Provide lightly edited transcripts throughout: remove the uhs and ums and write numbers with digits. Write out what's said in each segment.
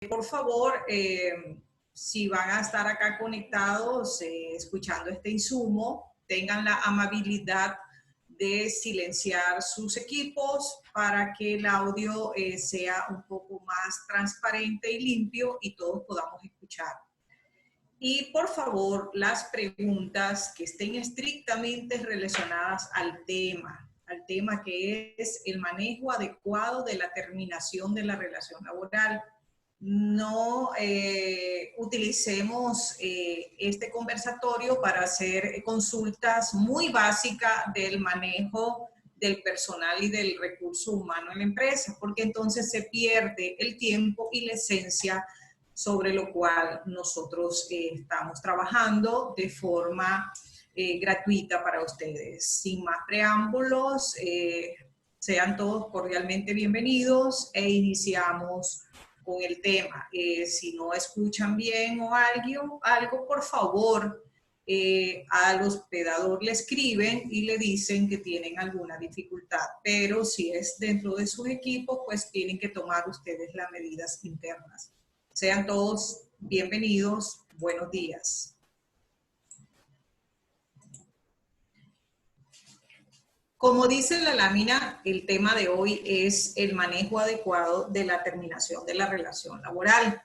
Por favor, si van a estar acá conectados, escuchando este insumo, tengan la amabilidad de silenciar sus equipos para que el audio sea un poco más transparente y limpio y todos podamos escuchar. Y por favor, las preguntas que estén estrictamente relacionadas al tema que es el manejo adecuado de la terminación de la relación laboral. No utilicemos este conversatorio para hacer consultas muy básicas del manejo del personal y del recurso humano en la empresa, porque entonces se pierde el tiempo y la esencia sobre lo cual nosotros estamos trabajando de forma gratuita para ustedes. Sin más preámbulos, sean todos cordialmente bienvenidos e iniciamos con el tema. Si no escuchan bien o algo por favor, al hospedador le escriben y le dicen que tienen alguna dificultad, pero si es dentro de sus equipos, pues tienen que tomar ustedes las medidas internas. Sean todos bienvenidos, buenos días. Como dice la lámina, el tema de hoy es el manejo adecuado de la terminación de la relación laboral,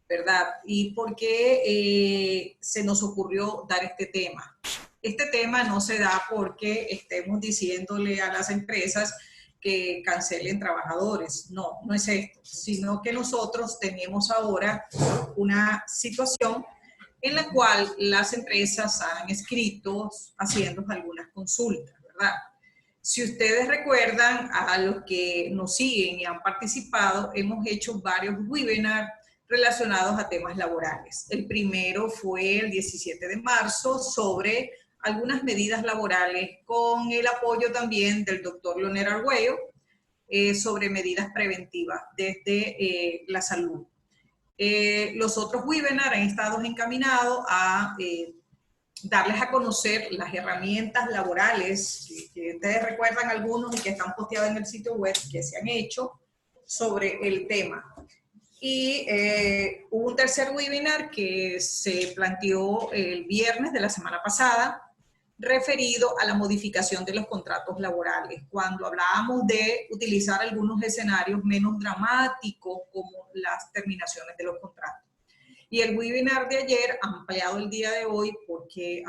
¿verdad? ¿Y por qué se nos ocurrió dar este tema? Este tema no se da porque estemos diciéndole a las empresas que cancelen trabajadores. No, no es esto, sino que nosotros tenemos ahora una situación en la cual las empresas han escrito haciendo algunas consultas, ¿verdad? Si ustedes recuerdan, a los que nos siguen y han participado, hemos hecho varios webinars relacionados a temas laborales. El primero fue el 17 de marzo sobre algunas medidas laborales con el apoyo también del doctor Leonel Argüello sobre medidas preventivas desde la salud. Los otros webinars han estado encaminados a darles a conocer las herramientas laborales que ustedes recuerdan algunos y que están posteados en el sitio web que se han hecho sobre el tema. Y hubo un tercer webinar que se planteó el viernes de la semana pasada, referido a la modificación de los contratos laborales, cuando hablábamos de utilizar algunos escenarios menos dramáticos como las terminaciones de los contratos. Y el webinar de ayer, ampliado el día de hoy, porque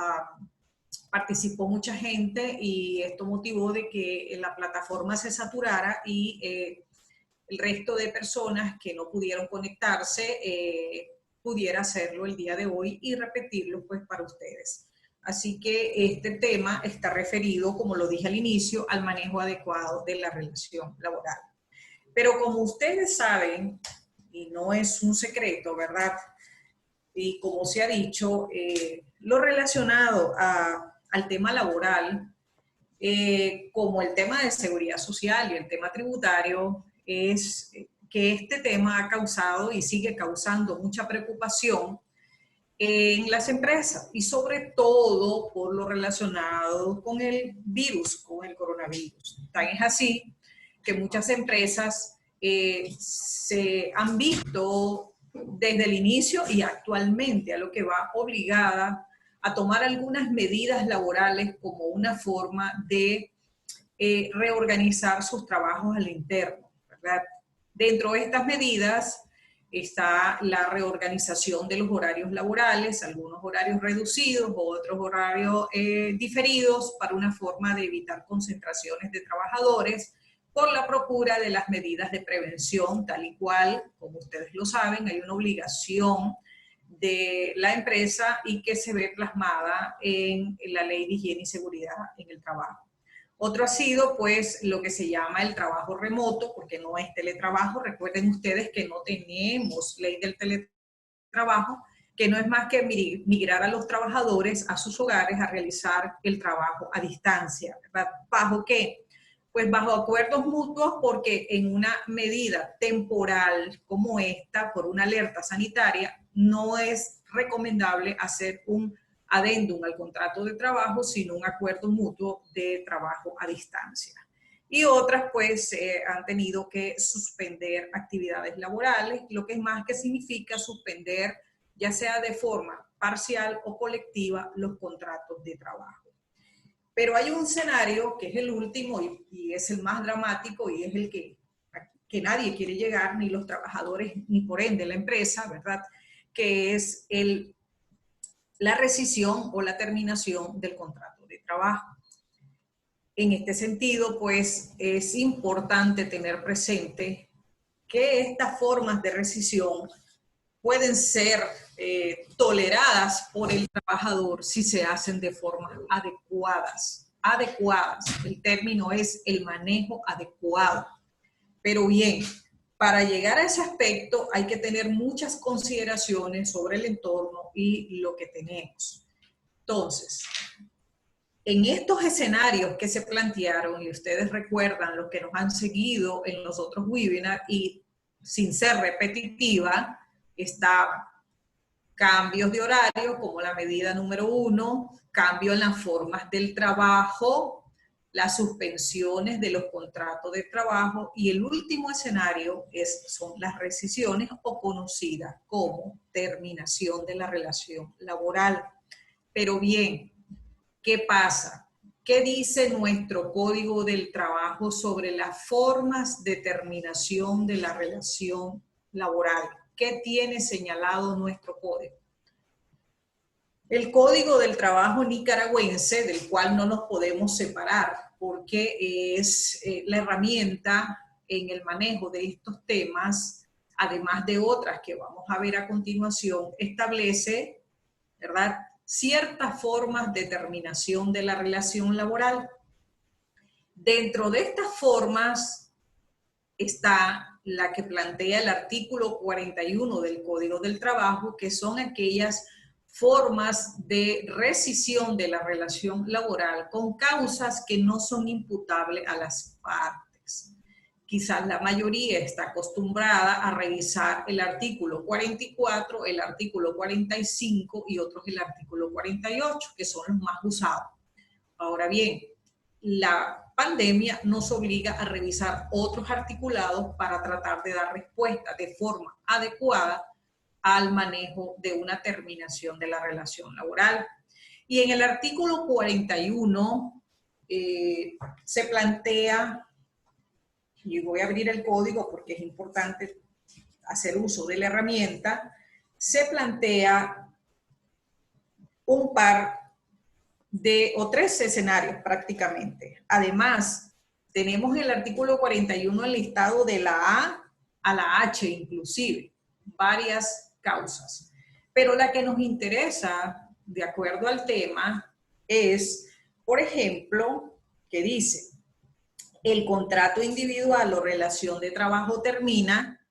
participó mucha gente y esto motivó de que la plataforma se saturara y el resto de personas que no pudieron conectarse pudiera hacerlo el día de hoy y repetirlo pues para ustedes. Así que este tema está referido, como lo dije al inicio, al manejo adecuado de la relación laboral. Pero como ustedes saben, y no es un secreto, ¿verdad? Y como se ha dicho, lo relacionado al tema laboral, como el tema de seguridad social y el tema tributario, es que este tema ha causado y sigue causando mucha preocupación en las empresas y sobre todo por lo relacionado con el virus, con el coronavirus. Tan es así que muchas empresas se han visto desde el inicio y actualmente a lo que va obligada a tomar algunas medidas laborales como una forma de reorganizar sus trabajos al interno, ¿verdad? Dentro de estas medidas está la reorganización de los horarios laborales, algunos horarios reducidos, otros horarios diferidos, para una forma de evitar concentraciones de trabajadores, por la procura de las medidas de prevención, tal y cual, como ustedes lo saben, hay una obligación de la empresa y que se ve plasmada en la Ley de Higiene y Seguridad en el Trabajo. Otro ha sido, pues, lo que se llama el trabajo remoto, porque no es teletrabajo. Recuerden ustedes que no tenemos ley del teletrabajo, que no es más que migrar a los trabajadores a sus hogares a realizar el trabajo a distancia, ¿verdad? ¿Bajo qué? Pues bajo acuerdos mutuos, porque en una medida temporal como esta, por una alerta sanitaria, no es recomendable hacer un adendum al contrato de trabajo, sino un acuerdo mutuo de trabajo a distancia. y otras pues han tenido que suspender actividades laborales, lo que más que significa suspender, ya sea de forma parcial o colectiva, los contratos de trabajo. Pero hay un escenario que es el último y es el más dramático y es el que nadie quiere llegar, ni los trabajadores, ni por ende la empresa, ¿verdad? Que es la rescisión o la terminación del contrato de trabajo. En este sentido, pues, es importante tener presente que estas formas de rescisión pueden ser toleradas por el trabajador si se hacen de formas adecuadas. Adecuadas, el término es el manejo adecuado. Pero bien, para llegar a ese aspecto hay que tener muchas consideraciones sobre el entorno y lo que tenemos. Entonces, en estos escenarios que se plantearon, y ustedes recuerdan los que nos han seguido en los otros webinars, y sin ser repetitiva, está cambios de horario como la medida número 1, cambio en las formas del trabajo, las suspensiones de los contratos de trabajo, y el último escenario son las rescisiones o conocidas como terminación de la relación laboral. Pero bien, ¿qué pasa? ¿Qué dice nuestro Código del Trabajo sobre las formas de terminación de la relación laboral? ¿Qué tiene señalado nuestro código? El Código del Trabajo nicaragüense, del cual no nos podemos separar, porque es la herramienta en el manejo de estos temas, además de otras que vamos a ver a continuación, establece, ¿verdad?, ciertas formas de terminación de la relación laboral. Dentro de estas formas está la que plantea el artículo 41 del Código del Trabajo, que son aquellas formas de rescisión de la relación laboral con causas que no son imputables a las partes. Quizás la mayoría está acostumbrada a revisar el artículo 44, el artículo 45 y otros el artículo 48, que son los más usados. Ahora bien, la pandemia nos obliga a revisar otros articulados para tratar de dar respuesta de forma adecuada al manejo de una terminación de la relación laboral. Y en el artículo 41 se plantea, y voy a abrir el código porque es importante hacer uso de la herramienta, se plantea un par o tres escenarios prácticamente. Además, tenemos en el artículo 41 el listado de la A la H inclusive, varias causas. Pero la que nos interesa, de acuerdo al tema, es, por ejemplo, que dice, el contrato individual o relación de trabajo termina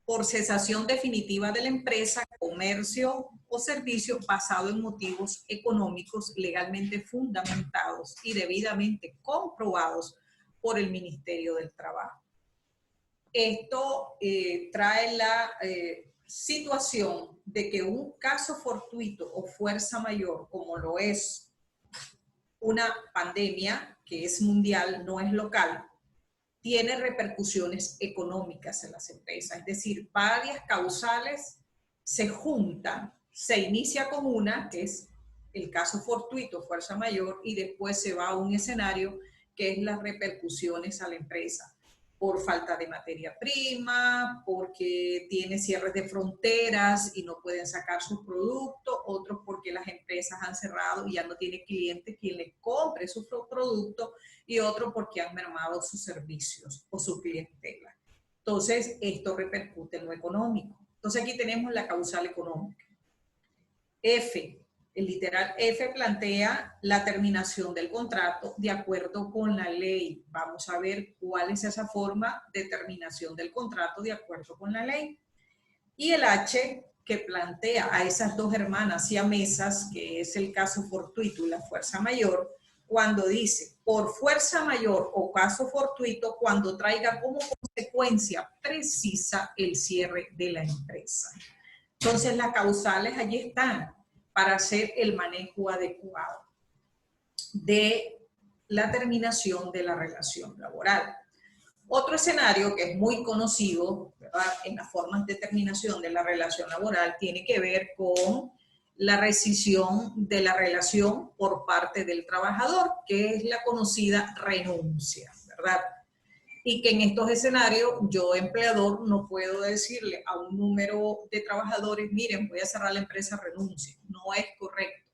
por cesación definitiva de la empresa, comercio o servicio basado en motivos económicos legalmente fundamentados y debidamente comprobados por el Ministerio del Trabajo. Esto trae la situación de que un caso fortuito o fuerza mayor, como lo es una pandemia que es mundial, no es local, tiene repercusiones económicas en las empresas. Es decir, varias causales se juntan, se inicia con una, que es el caso fortuito, fuerza mayor, y después se va a un escenario que es las repercusiones a la empresa. Por falta de materia prima, porque tiene cierres de fronteras y no pueden sacar sus productos, otros porque las empresas han cerrado y ya no tiene cliente quien les compre sus productos, y otros porque han mermado sus servicios o su clientela. Entonces, esto repercute en lo económico. Entonces, aquí tenemos la causal económica. F, el literal F plantea la terminación del contrato de acuerdo con la ley. Vamos a ver cuál es esa forma de terminación del contrato de acuerdo con la ley. Y el H, que plantea a esas dos hermanas siamesas, que es el caso fortuito y la fuerza mayor, cuando dice por fuerza mayor o caso fortuito, cuando traiga como consecuencia precisa el cierre de la empresa. Entonces, las causales allí están para hacer el manejo adecuado de la terminación de la relación laboral. Otro escenario que es muy conocido, ¿verdad?, en las formas de terminación de la relación laboral tiene que ver con la rescisión de la relación por parte del trabajador, que es la conocida renuncia, ¿verdad? Y que en estos escenarios yo, empleador, no puedo decirle a un número de trabajadores, miren, voy a cerrar la empresa, renuncie. No es correcto,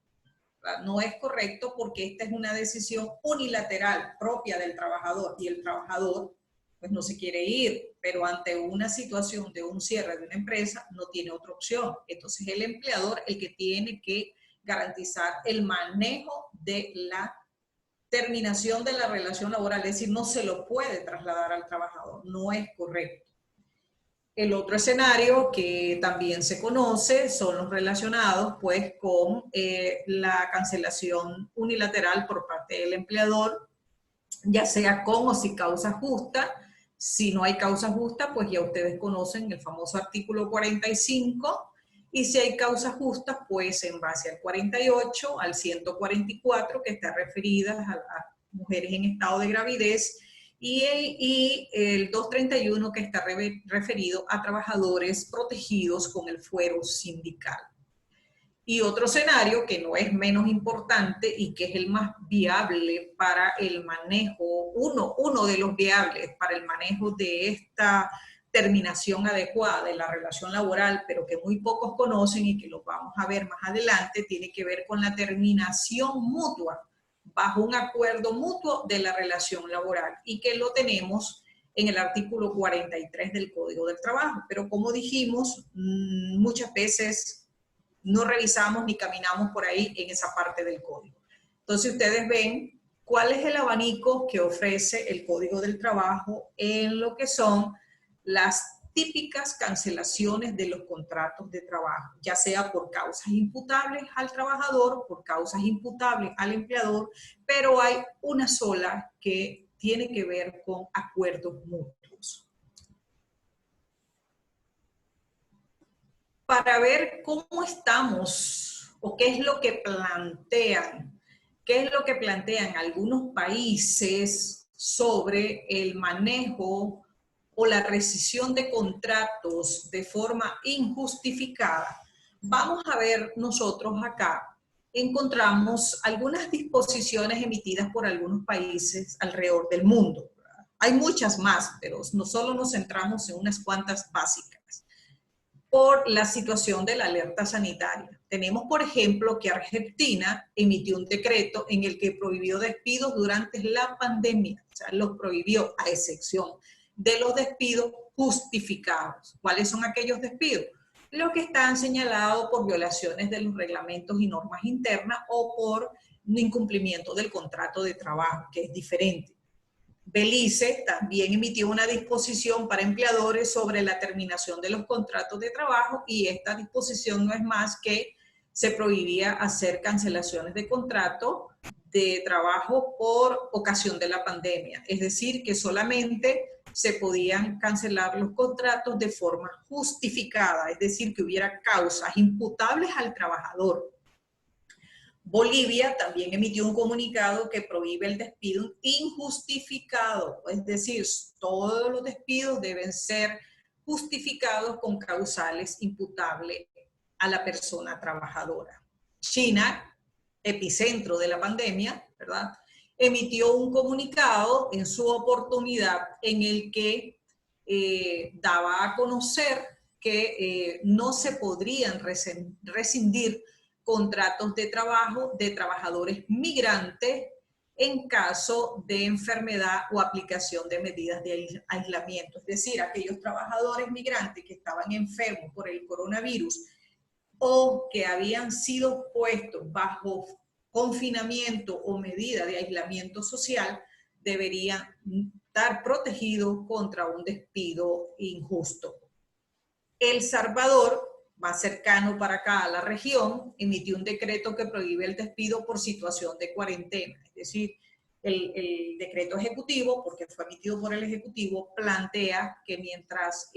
¿verdad? No es correcto porque esta es una decisión unilateral propia del trabajador y el trabajador pues no se quiere ir, pero ante una situación de un cierre de una empresa no tiene otra opción. Entonces el empleador el que tiene que garantizar el manejo de la terminación de la relación laboral, es decir, no se lo puede trasladar al trabajador, no es correcto. El otro escenario que también se conoce son los relacionados pues con la cancelación unilateral por parte del empleador, ya sea con o sin causa justa. Si no hay causa justa, pues ya ustedes conocen el famoso artículo 45, y si hay causas justas, pues en base al 48, al 144, que está referidas a mujeres en estado de gravidez, y el 231, que está referido a trabajadores protegidos con el fuero sindical. Y otro escenario que no es menos importante y que es el más viable para el manejo, uno de los viables para el manejo de esta terminación adecuada de la relación laboral, pero que muy pocos conocen y que lo vamos a ver más adelante, tiene que ver con la terminación mutua, bajo un acuerdo mutuo de la relación laboral, y que lo tenemos en el artículo 43 del Código del Trabajo. Pero como dijimos, muchas veces no revisamos ni caminamos por ahí en esa parte del código. Entonces ustedes ven cuál es el abanico que ofrece el Código del Trabajo en lo que son las típicas cancelaciones de los contratos de trabajo, ya sea por causas imputables al trabajador, por causas imputables al empleador, pero hay una sola que tiene que ver con acuerdos mutuos. Para ver cómo estamos o qué es lo que plantean algunos países sobre el manejo o la rescisión de contratos de forma injustificada. Vamos a ver nosotros acá, encontramos algunas disposiciones emitidas por algunos países alrededor del mundo. Hay muchas más, pero no solo nos centramos en unas cuantas básicas. Por la situación de la alerta sanitaria. Tenemos, por ejemplo, que Argentina emitió un decreto en el que prohibió despidos durante la pandemia, o sea, los prohibió a excepción de los despidos justificados. ¿Cuáles son aquellos despidos? Los que están señalados por violaciones de los reglamentos y normas internas o por incumplimiento del contrato de trabajo, que es diferente. Belice también emitió una disposición para empleadores sobre la terminación de los contratos de trabajo, y esta disposición no es más que se prohibía hacer cancelaciones de contrato de trabajo por ocasión de la pandemia. Es decir, que solamente se podían cancelar los contratos de forma justificada, es decir, que hubiera causas imputables al trabajador. Bolivia también emitió un comunicado que prohíbe el despido injustificado, es decir, todos los despidos deben ser justificados con causales imputables a la persona trabajadora. China, epicentro de la pandemia, ¿verdad?, emitió un comunicado en su oportunidad en el que daba a conocer que no se podrían rescindir contratos de trabajo de trabajadores migrantes en caso de enfermedad o aplicación de medidas de aislamiento. Es decir, aquellos trabajadores migrantes que estaban enfermos por el coronavirus o que habían sido puestos bajo confinamiento o medida de aislamiento social deberían estar protegidos contra un despido injusto. El Salvador, más cercano para acá a la región, emitió un decreto que prohíbe el despido por situación de cuarentena. Es decir, el decreto ejecutivo, porque fue emitido por el Ejecutivo, plantea que mientras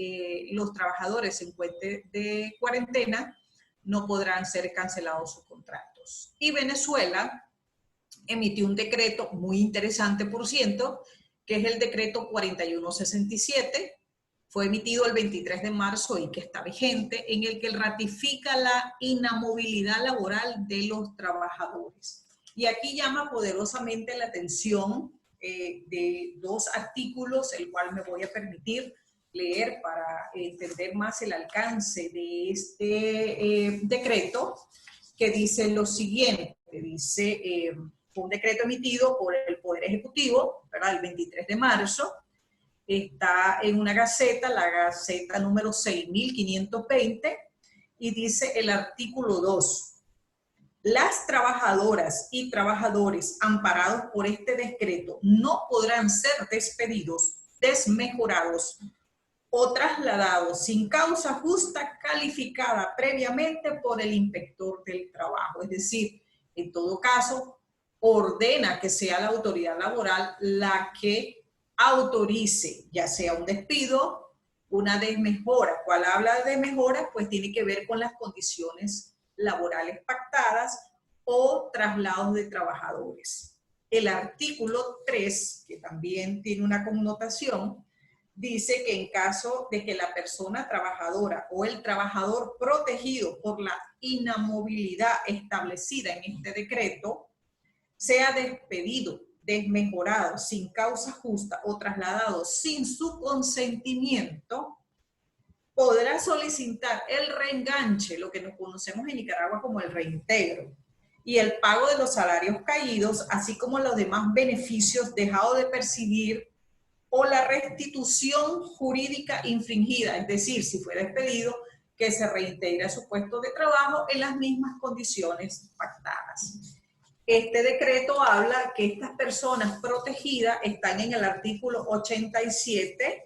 los trabajadores se encuentren de cuarentena, no podrán ser cancelados sus contratos. Y Venezuela emitió un decreto muy interesante, por cierto, que es el decreto 4167, fue emitido el 23 de marzo y que está vigente, en el que ratifica la inamovilidad laboral de los trabajadores. Y aquí llama poderosamente la atención de dos artículos, el cual me voy a permitir leer para entender más el alcance de este decreto, que dice lo siguiente, dice, fue un decreto emitido por el Poder Ejecutivo, ¿verdad? El 23 de marzo, está en una gaceta, la gaceta número 6520, y dice el artículo 2. Las trabajadoras y trabajadores amparados por este decreto no podrán ser despedidos, desmejorados o trasladados sin causa justa calificada previamente por el inspector del trabajo. Es decir, en todo caso, ordena que sea la autoridad laboral la que autorice, ya sea un despido, una desmejora. Cuando habla de desmejora, pues tiene que ver con las condiciones laborales pactadas o traslados de trabajadores. El artículo 3, que también tiene una connotación, dice que en caso de que la persona trabajadora o el trabajador protegido por la inamovilidad establecida en este decreto sea despedido, desmejorado, sin causa justa o trasladado sin su consentimiento, podrá solicitar el reenganche, lo que nos conocemos en Nicaragua como el reintegro, y el pago de los salarios caídos, así como los demás beneficios dejados de percibir o la restitución jurídica infringida, es decir, si fue despedido, que se reintegre a su puesto de trabajo en las mismas condiciones pactadas. Este decreto habla que estas personas protegidas están en el artículo 87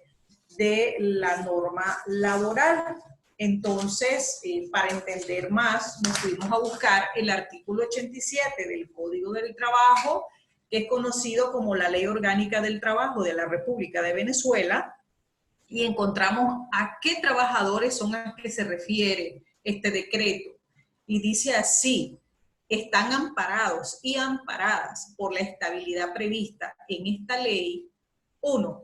de la norma laboral. Entonces, para entender más, nos fuimos a buscar el artículo 87 del Código del Trabajo, que es conocido como la Ley Orgánica del Trabajo de la República de Venezuela, y encontramos a qué trabajadores son a que se refiere este decreto. Y dice así: están amparados y amparadas por la estabilidad prevista en esta ley. 1.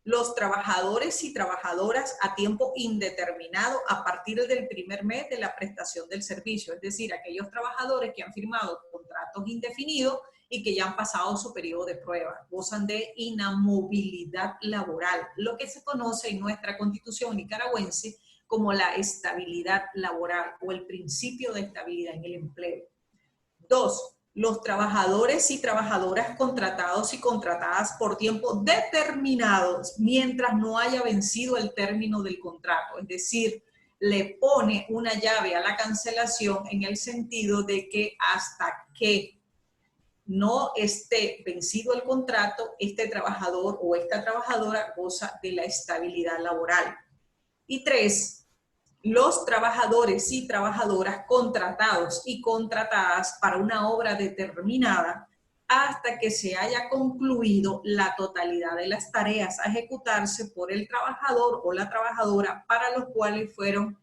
Los trabajadores y trabajadoras a tiempo indeterminado a partir del primer mes de la prestación del servicio, es decir, aquellos trabajadores que han firmado contratos indefinidos y que ya han pasado su periodo de prueba, gozan de inamovilidad laboral, lo que se conoce en nuestra Constitución nicaragüense como la estabilidad laboral o el principio de estabilidad en el empleo. 2. Los trabajadores y trabajadoras contratados y contratadas por tiempo determinado mientras no haya vencido el término del contrato. Es decir, le pone una llave a la cancelación en el sentido de que hasta que no esté vencido el contrato, este trabajador o esta trabajadora goza de la estabilidad laboral. Y 3. Los trabajadores y trabajadoras contratados y contratadas para una obra determinada hasta que se haya concluido la totalidad de las tareas a ejecutarse por el trabajador o la trabajadora para los cuales fueron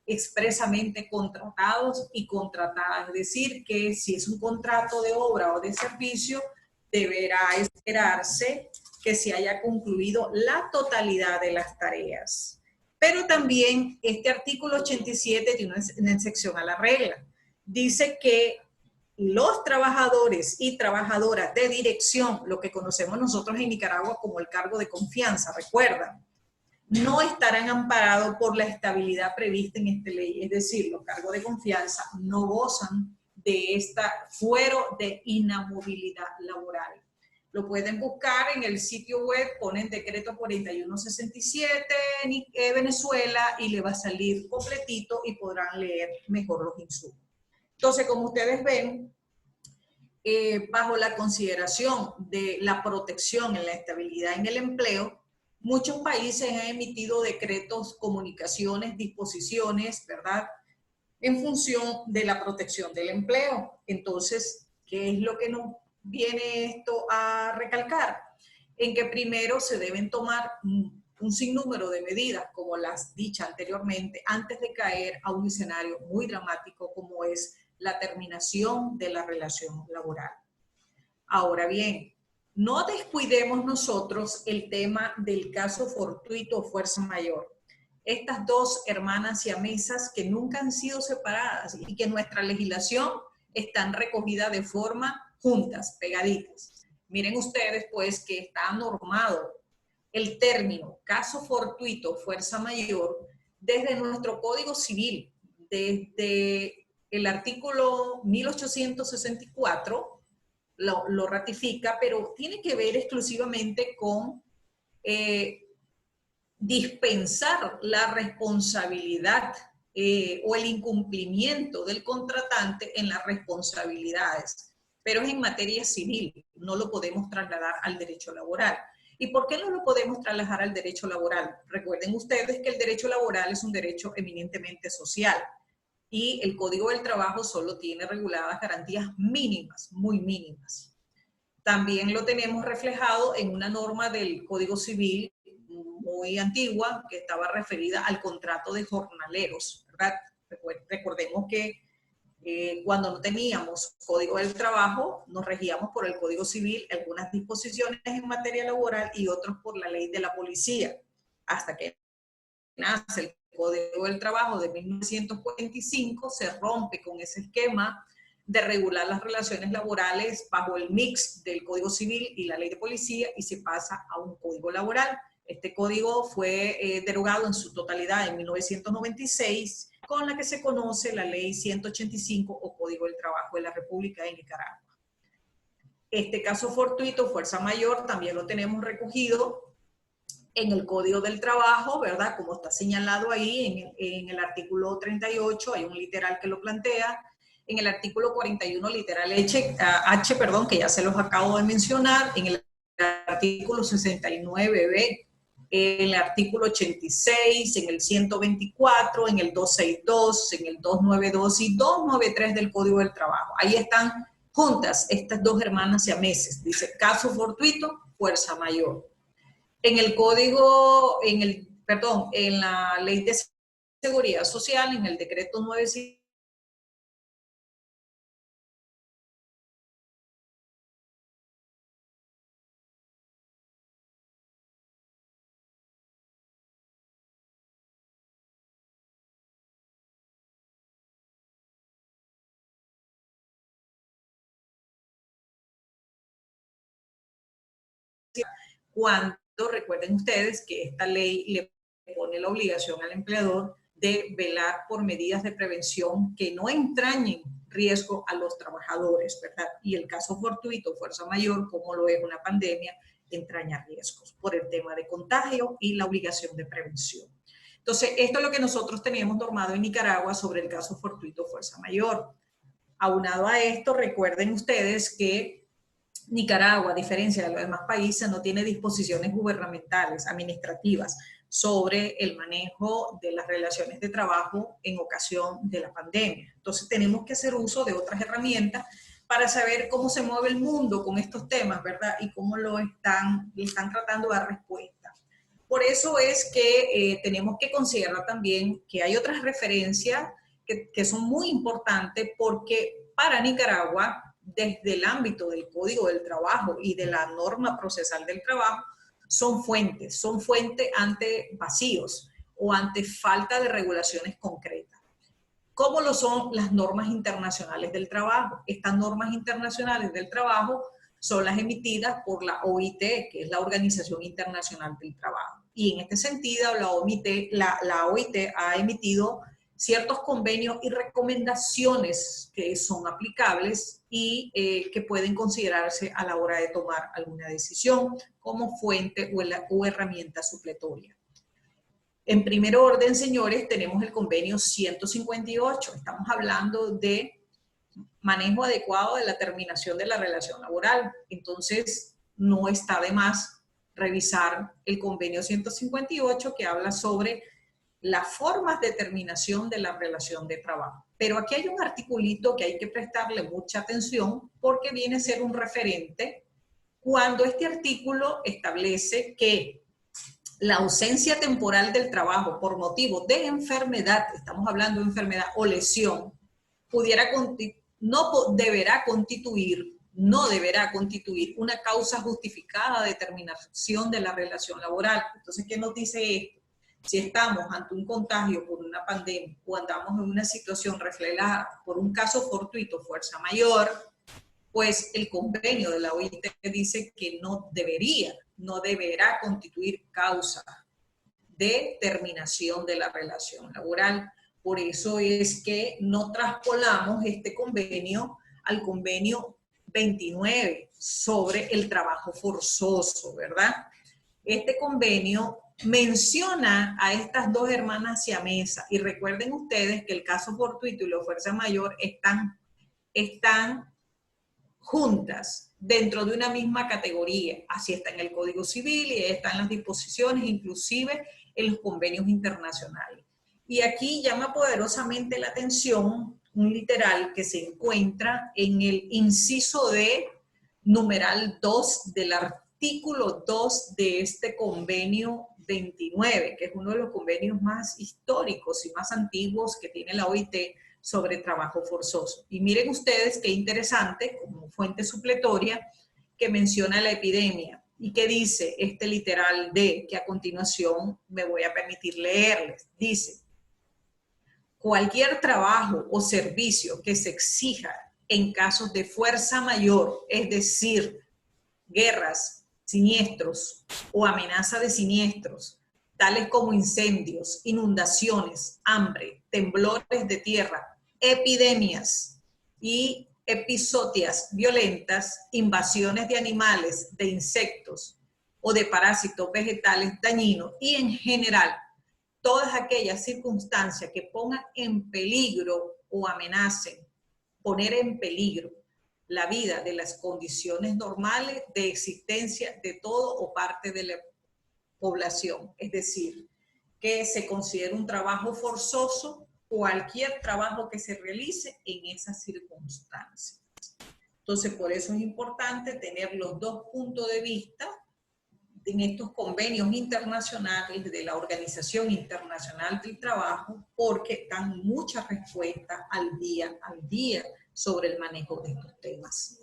expresamente contratados y contratadas. Es decir, que si es un contrato de obra o de servicio, deberá esperarse que se haya concluido la totalidad de las tareas. Pero también este artículo 87 tiene una excepción a la regla. Dice que los trabajadores y trabajadoras de dirección, lo que conocemos nosotros en Nicaragua como el cargo de confianza, recuerdan, no estarán amparados por la estabilidad prevista en esta ley. Es decir, los cargos de confianza no gozan de este fuero de inamovilidad laboral. Lo pueden buscar en el sitio web, ponen decreto 4167 Venezuela y le va a salir completito y podrán leer mejor los insumos. Entonces, como ustedes ven, bajo la consideración de la protección en la estabilidad en el empleo, muchos países han emitido decretos, comunicaciones, disposiciones, ¿verdad?, en función de la protección del empleo. Entonces, ¿qué es lo que nos viene esto a recalcar? En que primero se deben tomar un sinnúmero de medidas, como las dichas anteriormente, antes de caer a un escenario muy dramático como es la terminación de la relación laboral. Ahora bien, no descuidemos nosotros el tema del caso fortuito o fuerza mayor. Estas dos hermanas siamesas que nunca han sido separadas y que en nuestra legislación están recogidas de forma juntas, pegaditas. Miren ustedes pues que está normado el término caso fortuito, fuerza mayor, desde nuestro Código Civil, desde el artículo 1864, lo ratifica, pero tiene que ver exclusivamente con dispensar la responsabilidad o el incumplimiento del contratante en las responsabilidades, pero es en materia civil, no lo podemos trasladar al derecho laboral. ¿Y por qué no lo podemos trasladar al derecho laboral? Recuerden ustedes que el derecho laboral es un derecho eminentemente social y el Código del Trabajo solo tiene reguladas garantías mínimas, muy mínimas. También lo tenemos reflejado en una norma del Código Civil muy antigua que estaba referida al contrato de jornaleros, ¿verdad? Recordemos que cuando no teníamos Código del Trabajo, nos regíamos por el Código Civil, algunas disposiciones en materia laboral y otros por la ley de la policía, hasta que nace el Código del Trabajo de 1945, se rompe con ese esquema de regular las relaciones laborales bajo el mix del Código Civil y la ley de policía y se pasa a un código laboral. Este código fue derogado en su totalidad en 1996, con la que se conoce la Ley 185 o Código del Trabajo de la República de Nicaragua. Este caso fortuito, fuerza mayor, también lo tenemos recogido en el Código del Trabajo, ¿verdad? Como está señalado ahí en el artículo 38, hay un literal que lo plantea. En el artículo 41, literal H, perdón, que ya se los acabo de mencionar. En el artículo 69b, en el artículo 86, en el 124, en el 262, en el 292 y 293 del Código del Trabajo. Ahí están juntas estas dos hermanas siameses. Dice, caso fortuito, fuerza mayor. En el código, en la Ley de Seguridad Social, en el decreto 9. Cuando recuerden ustedes que esta ley le pone la obligación al empleador de velar por medidas de prevención que no entrañen riesgo a los trabajadores, ¿verdad? Y el caso fortuito, fuerza mayor, como lo es una pandemia, entraña riesgos por el tema de contagio y la obligación de prevención. Entonces, esto es lo que nosotros teníamos normado en Nicaragua sobre el caso fortuito, fuerza mayor. Aunado a esto, recuerden ustedes que Nicaragua, a diferencia de los demás países, no tiene disposiciones gubernamentales, administrativas, sobre el manejo de las relaciones de trabajo en ocasión de la pandemia. Entonces tenemos que hacer uso de otras herramientas para saber cómo se mueve el mundo con estos temas, ¿verdad? Y cómo le están tratando de dar respuesta. Por eso es que tenemos que considerar también que hay otras referencias que son muy importantes porque para Nicaragua, desde el ámbito del Código del Trabajo y de la norma procesal del trabajo, son fuentes ante vacíos o ante falta de regulaciones concretas. ¿Cómo lo son las normas internacionales del trabajo? Estas normas internacionales del trabajo son las emitidas por la OIT, que es la Organización Internacional del Trabajo. Y en este sentido, la OIT ha emitido ciertos convenios y recomendaciones que son aplicables y que pueden considerarse a la hora de tomar alguna decisión como fuente o herramienta supletoria. En primer orden, señores, tenemos el convenio 158. Estamos hablando de manejo adecuado de la terminación de la relación laboral. Entonces, no está de más revisar el convenio 158 que habla sobre las formas de terminación de la relación de trabajo. Pero aquí hay un articulito que hay que prestarle mucha atención porque viene a ser un referente cuando este artículo establece que la ausencia temporal del trabajo por motivo de enfermedad, estamos hablando de enfermedad o lesión, no deberá constituir no deberá constituir una causa justificada de terminación de la relación laboral. Entonces, ¿qué nos dice esto? Si estamos ante un contagio por una pandemia o andamos en una situación reflejada por un caso fortuito, fuerza mayor, pues el convenio de la OIT dice que no deberá constituir causa de terminación de la relación laboral. Por eso es que no traspolamos este convenio al convenio 29 sobre el trabajo forzoso, ¿verdad? Este convenio menciona a estas dos hermanas siamesas y recuerden ustedes que el caso fortuito y la fuerza mayor están juntas dentro de una misma categoría. Así está en el Código Civil y están las disposiciones, inclusive en los convenios internacionales. Y aquí llama poderosamente la atención un literal que se encuentra en el inciso D, numeral 2 del artículo 2 de este convenio 29, que es uno de los convenios más históricos y más antiguos que tiene la OIT sobre trabajo forzoso. Y miren ustedes qué interesante, como fuente supletoria, que menciona la epidemia y que dice este literal D, que a continuación me voy a permitir leerles. Dice: cualquier trabajo o servicio que se exija en casos de fuerza mayor, es decir, guerras, siniestros o amenaza de siniestros, tales como incendios, inundaciones, hambre, temblores de tierra, epidemias y episodias violentas, invasiones de animales, de insectos o de parásitos vegetales dañinos y en general todas aquellas circunstancias que pongan en peligro o amenacen poner en peligro la vida de las condiciones normales de existencia de todo o parte de la población. Es decir, que se considere un trabajo forzoso cualquier trabajo que se realice en esas circunstancias. Entonces, por eso es importante tener los dos puntos de vista en estos convenios internacionales de la Organización Internacional del Trabajo, porque dan muchas respuestas al día sobre el manejo de estos temas.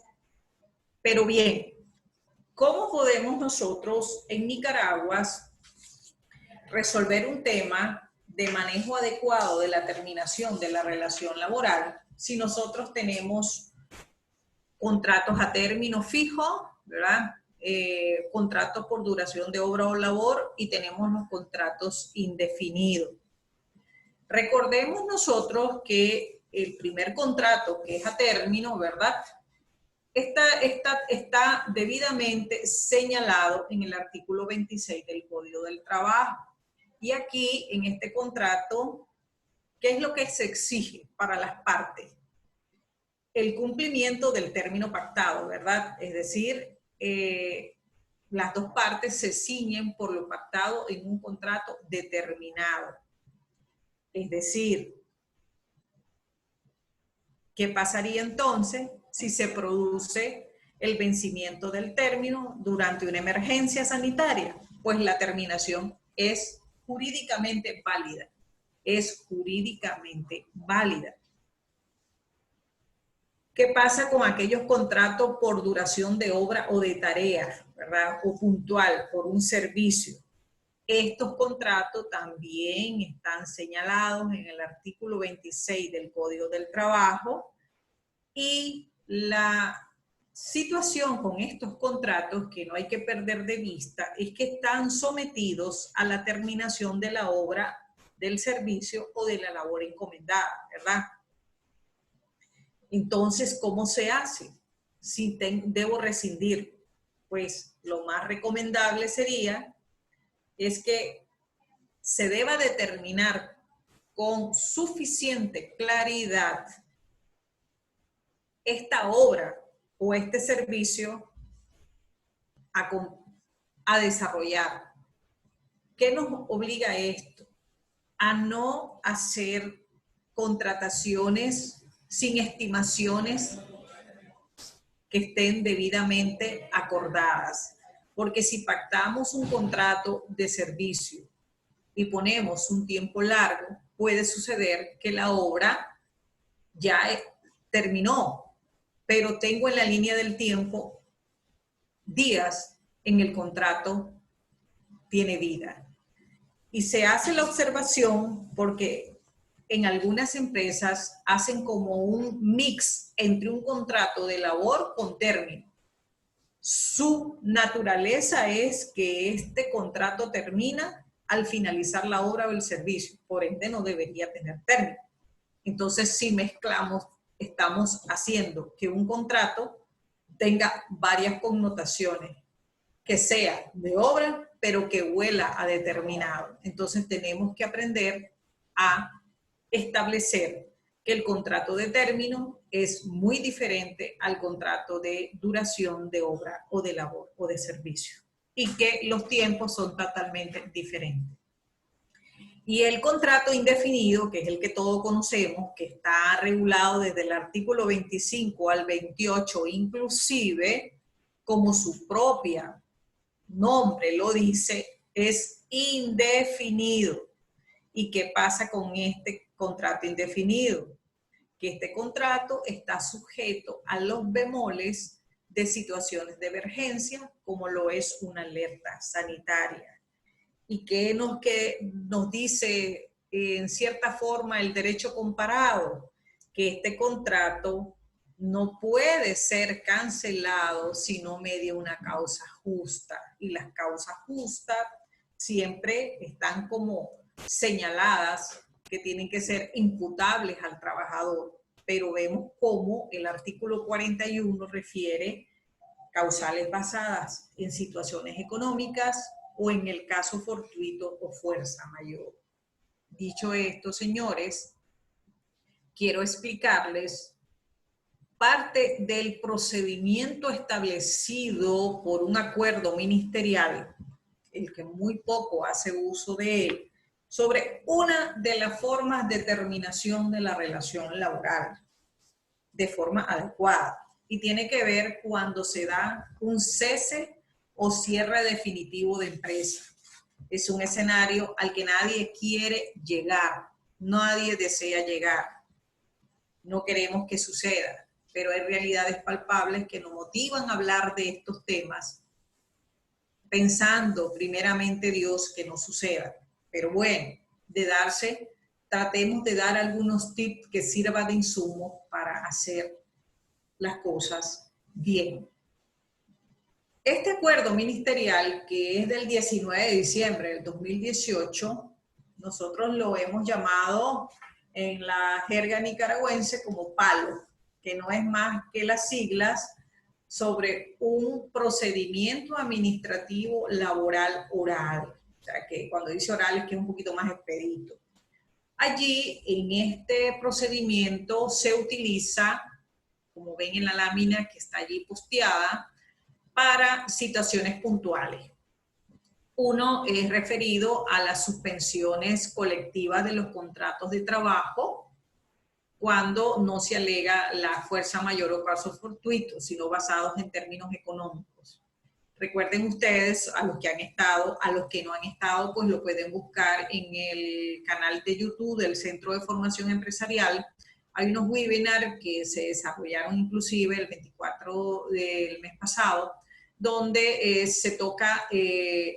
Pero bien, ¿cómo podemos nosotros en Nicaragua resolver un tema de manejo adecuado de la terminación de la relación laboral si nosotros tenemos contratos a término fijo, ¿verdad? Contratos por duración de obra o labor y tenemos los contratos indefinidos? Recordemos nosotros que el primer contrato, que es a término, ¿verdad?, está debidamente señalado en el artículo 26 del Código del Trabajo. Y aquí, en este contrato, ¿qué es lo que se exige para las partes? El cumplimiento del término pactado, ¿verdad? Es decir, las dos partes se ciñen por lo pactado en un contrato determinado. Es decir, ¿qué pasaría entonces si se produce el vencimiento del término durante una emergencia sanitaria? Pues la terminación es jurídicamente válida. Es jurídicamente válida. ¿Qué pasa con aquellos contratos por duración de obra o de tarea, ¿verdad?, o puntual por un servicio? Estos contratos también están señalados en el artículo 26 del Código del Trabajo, y la situación con estos contratos que no hay que perder de vista es que están sometidos a la terminación de la obra, del servicio o de la labor encomendada, ¿verdad? Entonces, ¿cómo se hace? Si debo rescindir, pues lo más recomendable sería es que se deba determinar con suficiente claridad esta obra o este servicio a desarrollar. ¿Qué nos obliga a esto? A no hacer contrataciones sin estimaciones que estén debidamente acordadas. Porque si pactamos un contrato de servicio y ponemos un tiempo largo, puede suceder que la obra ya terminó, pero tengo en la línea del tiempo días en el contrato tiene vida. Y se hace la observación porque en algunas empresas hacen como un mix entre un contrato de labor con término. Su naturaleza es que este contrato termina al finalizar la obra o el servicio, por ende no debería tener término. Entonces, si mezclamos, estamos haciendo que un contrato tenga varias connotaciones, que sea de obra, pero que huela a determinado. Entonces, tenemos que aprender a establecer que el contrato de término es muy diferente al contrato de duración de obra o de labor o de servicio, y que los tiempos son totalmente diferentes. Y el contrato indefinido, que es el que todos conocemos, que está regulado desde el artículo 25 al 28, inclusive, como su propia nombre lo dice, es indefinido. ¿Y qué pasa con este contrato indefinido? Que este contrato está sujeto a los bemoles de situaciones de emergencia, como lo es una alerta sanitaria. ¿Y qué nos dice en cierta forma el derecho comparado? Que este contrato no puede ser cancelado si no media una causa justa. Y las causas justas siempre están como señaladas que tienen que ser imputables al trabajador. Pero vemos cómo el artículo 41 refiere causales basadas en situaciones económicas o en el caso fortuito o fuerza mayor. Dicho esto, señores, quiero explicarles parte del procedimiento establecido por un acuerdo ministerial, el que muy poco hace uso de él, sobre una de las formas de terminación de la relación laboral de forma adecuada. Y tiene que ver cuando se da un cese o cierre definitivo de empresa. Es un escenario al que nadie quiere llegar, nadie desea llegar. No queremos que suceda, pero hay realidades palpables que nos motivan a hablar de estos temas, pensando primeramente Dios que no suceda. Pero bueno, de darse, tratemos de dar algunos tips que sirvan de insumo para hacer las cosas bien. Este acuerdo ministerial, que es del 19 de diciembre del 2018, nosotros lo hemos llamado en la jerga nicaragüense como PALO, que no es más que las siglas sobre un procedimiento administrativo laboral oral. O sea, que cuando dice oral es que es un poquito más expedito. Allí, en este procedimiento, se utiliza, como ven en la lámina que está allí posteada, para situaciones puntuales. Uno es referido a las suspensiones colectivas de los contratos de trabajo cuando no se alega la fuerza mayor o caso fortuito, sino basados en términos económicos. Recuerden ustedes, a los que han estado, a los que no han estado, pues lo pueden buscar en el canal de YouTube del Centro de Formación Empresarial. Hay unos webinars que se desarrollaron inclusive el 24 del mes pasado, donde se toca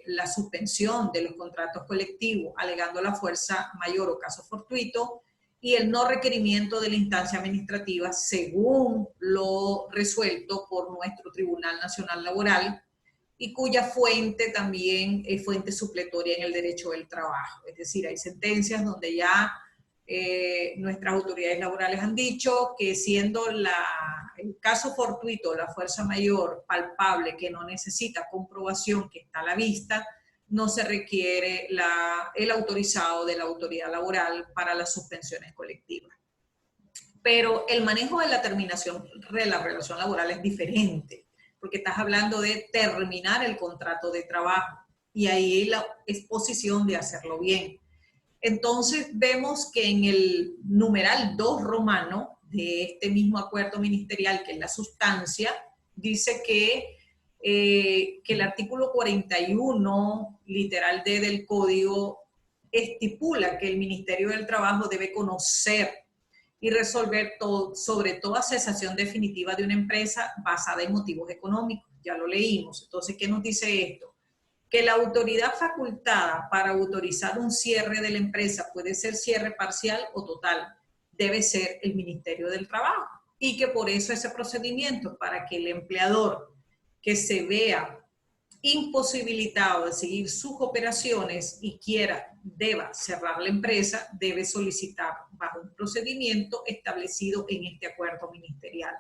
la suspensión de los contratos colectivos, alegando la fuerza mayor o caso fortuito, y el no requerimiento de la instancia administrativa según lo resuelto por nuestro Tribunal Nacional Laboral, y cuya fuente también es fuente supletoria en el derecho del trabajo. Es decir, hay sentencias donde ya nuestras autoridades laborales han dicho que siendo el caso fortuito, la fuerza mayor palpable que no necesita comprobación, que está a la vista, no se requiere el autorizado de la autoridad laboral para las suspensiones colectivas. Pero el manejo de la terminación de la relación laboral es diferente, porque estás hablando de terminar el contrato de trabajo y ahí la exposición de hacerlo bien. Entonces vemos que en el numeral 2 romano de este mismo acuerdo ministerial, que es la sustancia, dice que el artículo 41, literal D del Código, estipula que el Ministerio del Trabajo debe conocer y resolver todo, sobre toda cesación definitiva de una empresa basada en motivos económicos. Ya lo leímos. Entonces, ¿qué nos dice esto? Que la autoridad facultada para autorizar un cierre de la empresa puede ser cierre parcial o total, debe ser el Ministerio del Trabajo, y que por eso ese procedimiento, para que el empleador que se vea imposibilitado de seguir sus operaciones y deba cerrar la empresa, debe solicitar bajo un procedimiento establecido en este acuerdo ministerial.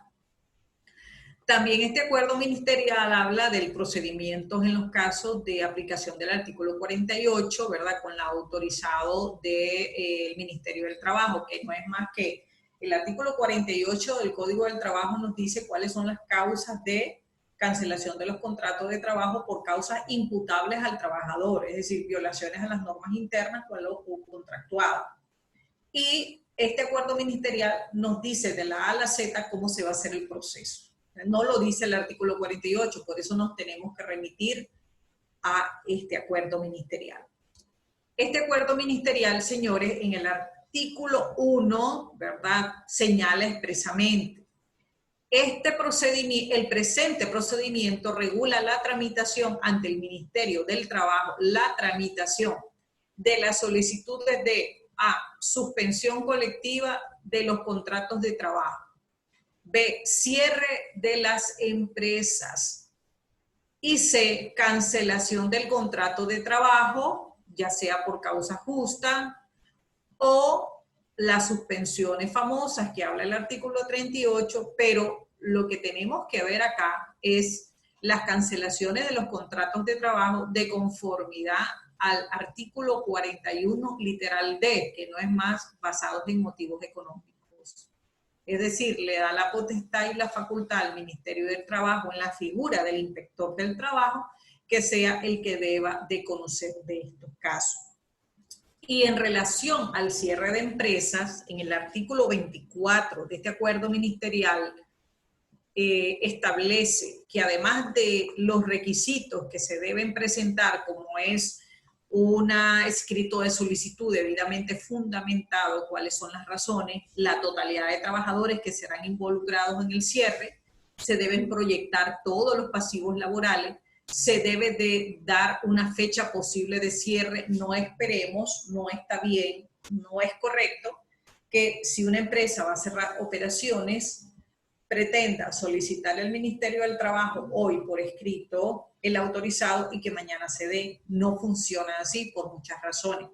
También este acuerdo ministerial habla del procedimiento en los casos de aplicación del artículo 48, ¿verdad? Con la autorizado del Ministerio del Trabajo, que no es más que el artículo 48 del Código del Trabajo nos dice cuáles son las causas de cancelación de los contratos de trabajo por causas imputables al trabajador, es decir, violaciones a las normas internas o a lo contractuado. Y este acuerdo ministerial nos dice de la A a la Z cómo se va a hacer el proceso. No lo dice el artículo 48, por eso nos tenemos que remitir a este acuerdo ministerial. Este acuerdo ministerial, señores, en el artículo 1, ¿verdad?, señala expresamente: este procedimiento, el presente procedimiento regula la tramitación ante el Ministerio del Trabajo, la tramitación de las solicitudes de A, suspensión colectiva de los contratos de trabajo; B, cierre de las empresas; y C, cancelación del contrato de trabajo, ya sea por causa justa o las suspensiones famosas que habla el artículo 38, pero lo que tenemos que ver acá es las cancelaciones de los contratos de trabajo de conformidad al artículo 41, literal D, que no es más basados en motivos económicos. Es decir, le da la potestad y la facultad al Ministerio del Trabajo, en la figura del inspector del trabajo, que sea el que deba de conocer de estos casos. Y en relación al cierre de empresas, en el artículo 24 de este acuerdo ministerial, establece que además de los requisitos que se deben presentar, como es un escrito de solicitud debidamente fundamentado, cuáles son las razones, la totalidad de trabajadores que serán involucrados en el cierre, se deben proyectar todos los pasivos laborales, se debe de dar una fecha posible de cierre. No esperemos, no está bien, no es correcto que si una empresa va a cerrar operaciones, pretenda solicitar al Ministerio del Trabajo hoy por escrito el autorizado y que mañana se dé. No funciona así por muchas razones.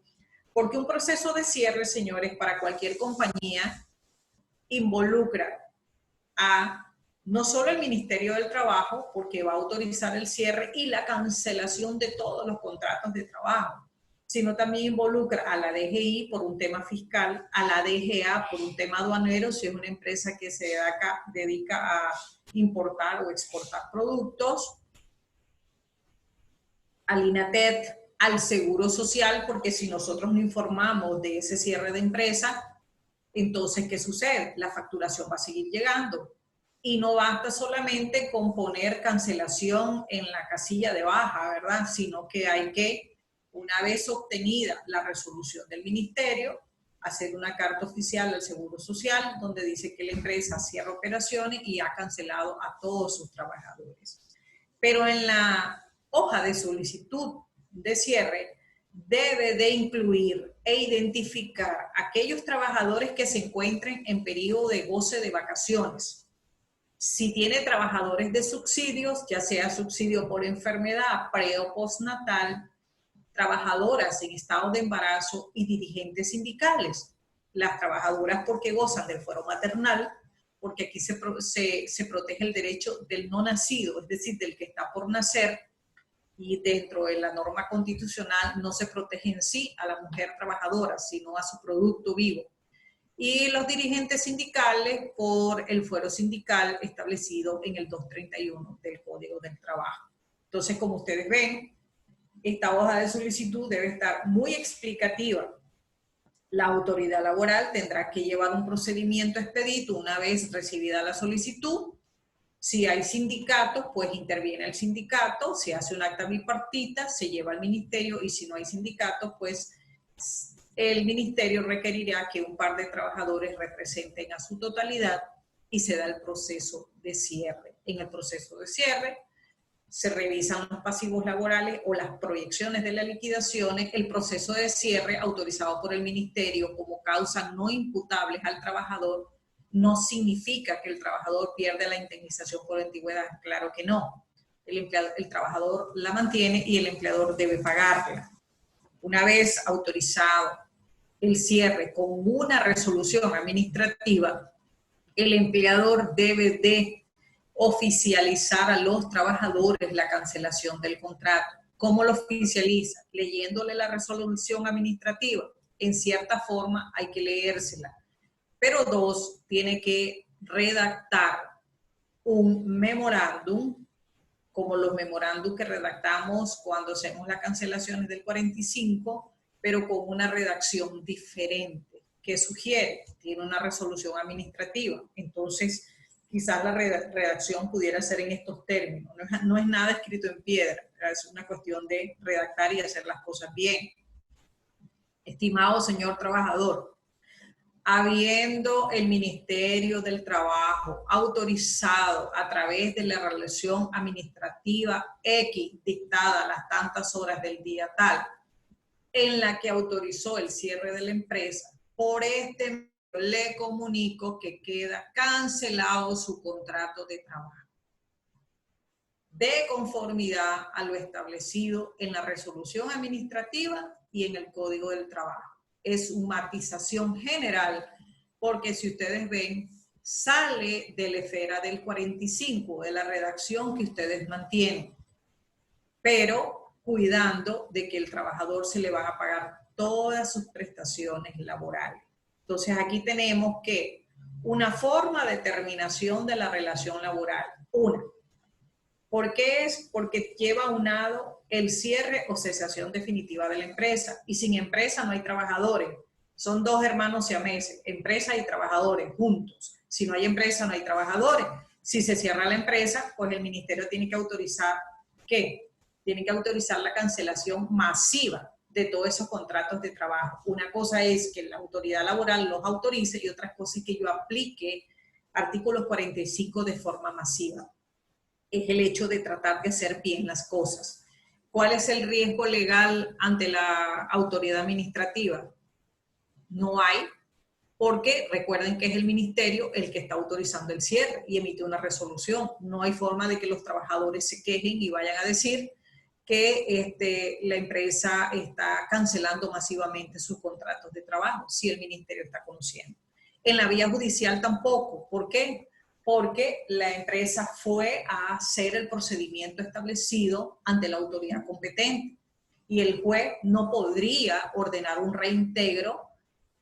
Porque un proceso de cierre, señores, para cualquier compañía involucra a no solo el Ministerio del Trabajo, porque va a autorizar el cierre y la cancelación de todos los contratos de trabajo, sino también involucra a la DGI por un tema fiscal, a la DGA por un tema aduanero, si es una empresa que se dedica a importar o exportar productos, al INATET, al Seguro Social, porque si nosotros no informamos de ese cierre de empresa, entonces, ¿qué sucede? La facturación va a seguir llegando. Y no basta solamente con poner cancelación en la casilla de baja, ¿verdad? Sino que hay que, una vez obtenida la resolución del ministerio, hacer una carta oficial al Seguro Social donde dice que la empresa cierra operaciones y ha cancelado a todos sus trabajadores. Pero en la hoja de solicitud de cierre debe de incluir e identificar aquellos trabajadores que se encuentren en periodo de goce de vacaciones. Si tiene trabajadores de subsidios, ya sea subsidio por enfermedad, pre o postnatal, trabajadoras en estado de embarazo y dirigentes sindicales. Las trabajadoras porque gozan del fuero maternal, porque aquí se protege el derecho del no nacido, es decir, del que está por nacer, y dentro de la norma constitucional no se protege en sí a la mujer trabajadora, sino a su producto vivo. Y los dirigentes sindicales por el fuero sindical establecido en el 231 del Código del Trabajo. Entonces, como ustedes ven, esta hoja de solicitud debe estar muy explicativa. La autoridad laboral tendrá que llevar un procedimiento expedito una vez recibida la solicitud. Si hay sindicatos, pues interviene el sindicato, se hace un acta bipartita, se lleva al ministerio, y si no hay sindicatos, pues el ministerio requerirá que un par de trabajadores representen a su totalidad y se da el proceso de cierre. En el proceso de cierre se revisan los pasivos laborales o las proyecciones de las liquidaciones. El proceso de cierre autorizado por el ministerio como causas no imputables al trabajador no significa que el trabajador pierde la indemnización por antigüedad. Claro que no. El trabajador la mantiene y el empleador debe pagarla. Una vez autorizado el cierre con una resolución administrativa, el empleador debe de oficializar a los trabajadores la cancelación del contrato. ¿Cómo lo oficializa? Leyéndole la resolución administrativa. En cierta forma hay que leérsela. Pero dos, tiene que redactar un memorándum, como los memorándum que redactamos cuando hacemos las cancelaciones del 45, pero con una redacción diferente. ¿Qué sugiere? Tiene una resolución administrativa. Entonces, quizás la redacción pudiera ser en estos términos. No es nada escrito en piedra, es una cuestión de redactar y hacer las cosas bien. Estimado señor trabajador, habiendo el Ministerio del Trabajo autorizado a través de la relación administrativa X dictada a las tantas horas del día tal, en la que autorizó el cierre de la empresa, por este medio le comunico que queda cancelado su contrato de trabajo, de conformidad a lo establecido en la resolución administrativa y en el Código del Trabajo. Es una matización general, porque si ustedes ven, sale de la esfera del 45, de la redacción que ustedes mantienen, pero cuidando de que el trabajador se le van a pagar todas sus prestaciones laborales. Entonces aquí tenemos que una forma de terminación de la relación laboral. Una, ¿por qué es? Porque lleva aunado el cierre o cesación definitiva de la empresa. Y sin empresa no hay trabajadores. Son dos hermanos siameses, empresa y trabajadores juntos. Si no hay empresa, no hay trabajadores. Si se cierra la empresa, pues el ministerio tiene que autorizar, ¿qué? Tiene que autorizar la cancelación masiva de todos esos contratos de trabajo. Una cosa es que la autoridad laboral los autorice y otra cosa es que yo aplique artículo 45 de forma masiva. Es el hecho de tratar de hacer bien las cosas. ¿Cuál es el riesgo legal ante la autoridad administrativa? No hay, porque recuerden que es el ministerio el que está autorizando el cierre y emite una resolución. No hay forma de que los trabajadores se quejen y vayan a decir que la empresa está cancelando masivamente sus contratos de trabajo, si el ministerio está conociendo. En la vía judicial tampoco. ¿Por qué? Porque la empresa fue a hacer el procedimiento establecido ante la autoridad competente y el juez no podría ordenar un reintegro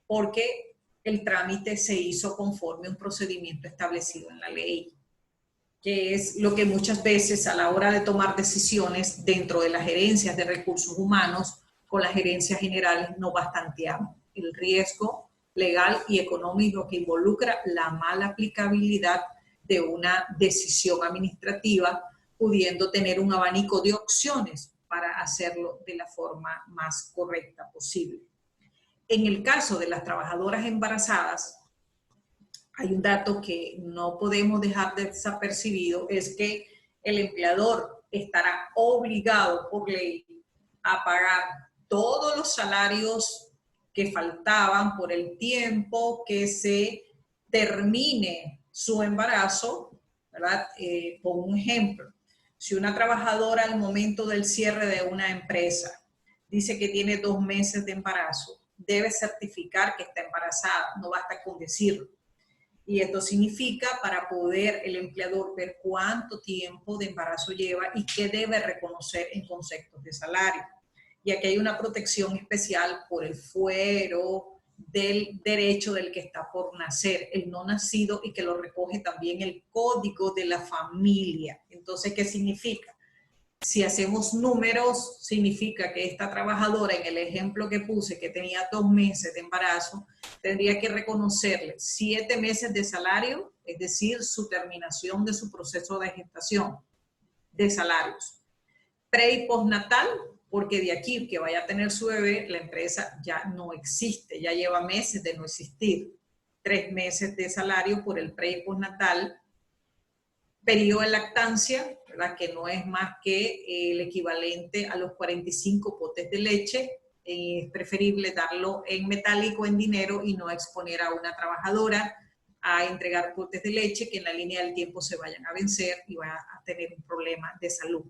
porque el trámite se hizo conforme a un procedimiento establecido en la ley, que es lo que muchas veces a la hora de tomar decisiones dentro de las gerencias de recursos humanos con las gerencias generales no bastanteamos. El riesgo legal y económico que involucra la mala aplicabilidad de una decisión administrativa, pudiendo tener un abanico de opciones para hacerlo de la forma más correcta posible. En el caso de las trabajadoras embarazadas, hay un dato que no podemos dejar desapercibido, es que el empleador estará obligado por ley a pagar todos los salarios que faltaban por el tiempo que se termine su embarazo, ¿verdad? Por un ejemplo, si una trabajadora al momento del cierre de una empresa dice que tiene 2 meses de embarazo, debe certificar que está embarazada, no basta con decirlo. Y esto significa para poder el empleador ver cuánto tiempo de embarazo lleva y qué debe reconocer en conceptos de salario. Y aquí hay una protección especial por el fuero del derecho del que está por nacer, el no nacido, y que lo recoge también el Código de la Familia. Entonces, ¿qué significa? Si hacemos números, significa que esta trabajadora, en el ejemplo que puse, que tenía 2 meses de embarazo, tendría que reconocerle 7 meses de salario, es decir, su terminación de su proceso de gestación de salarios. Pre y postnatal, porque de aquí que vaya a tener su bebé, la empresa ya no existe, ya lleva meses de no existir. 3 meses de salario por el pre y postnatal, periodo de lactancia, ¿verdad? Que no es más que el equivalente a los 45 potes de leche. Es preferible darlo en metálico, en dinero, y no exponer a una trabajadora a entregar potes de leche que en la línea del tiempo se vayan a vencer y va a tener un problema de salud.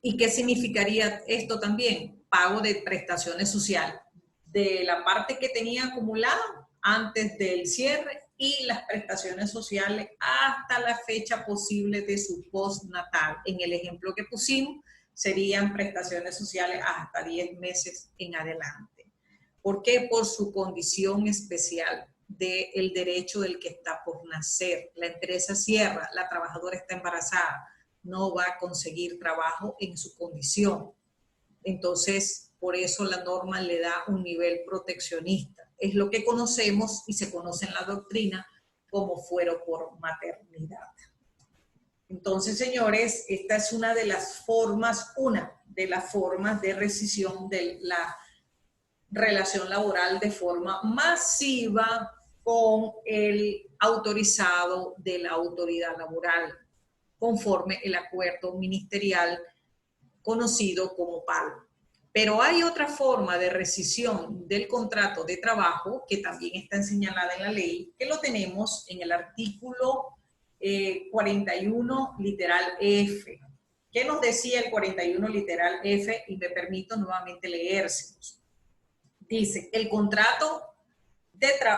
¿Y qué significaría esto también? Pago de prestaciones sociales, de la parte que tenía acumulada antes del cierre y las prestaciones sociales hasta la fecha posible de su postnatal. En el ejemplo que pusimos, serían prestaciones sociales hasta 10 meses en adelante. ¿Por qué? Por su condición especial del derecho del que está por nacer. La empresa cierra, la trabajadora está embarazada, no va a conseguir trabajo en su condición. Entonces, por eso la norma le da un nivel proteccionista. Es lo que conocemos y se conoce en la doctrina como fuero por maternidad. Entonces, señores, esta es una de las formas de rescisión de la relación laboral de forma masiva con el autorizado de la autoridad laboral, conforme el acuerdo ministerial conocido como PAL. Pero hay otra forma de rescisión del contrato de trabajo que también está señalada en la ley, que lo tenemos en el artículo 41 literal F. ¿Qué nos decía el 41 literal F? Y me permito nuevamente leérselos. Dice, el contrato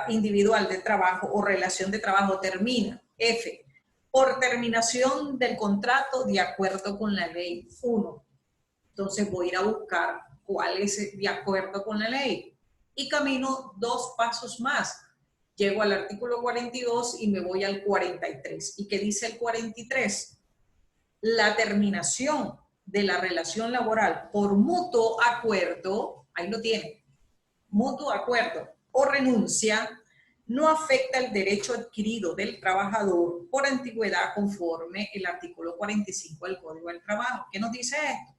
individual de trabajo o relación de trabajo termina, F, por terminación del contrato de acuerdo con la ley 1. Entonces voy a ir a buscar cuál es de acuerdo con la ley. Y camino 2 pasos más. Llego al artículo 42 y me voy al 43. ¿Y qué dice el 43? La terminación de la relación laboral por mutuo acuerdo, ahí lo tiene, mutuo acuerdo o renuncia, no afecta el derecho adquirido del trabajador por antigüedad conforme el artículo 45 del Código del Trabajo. ¿Qué nos dice esto?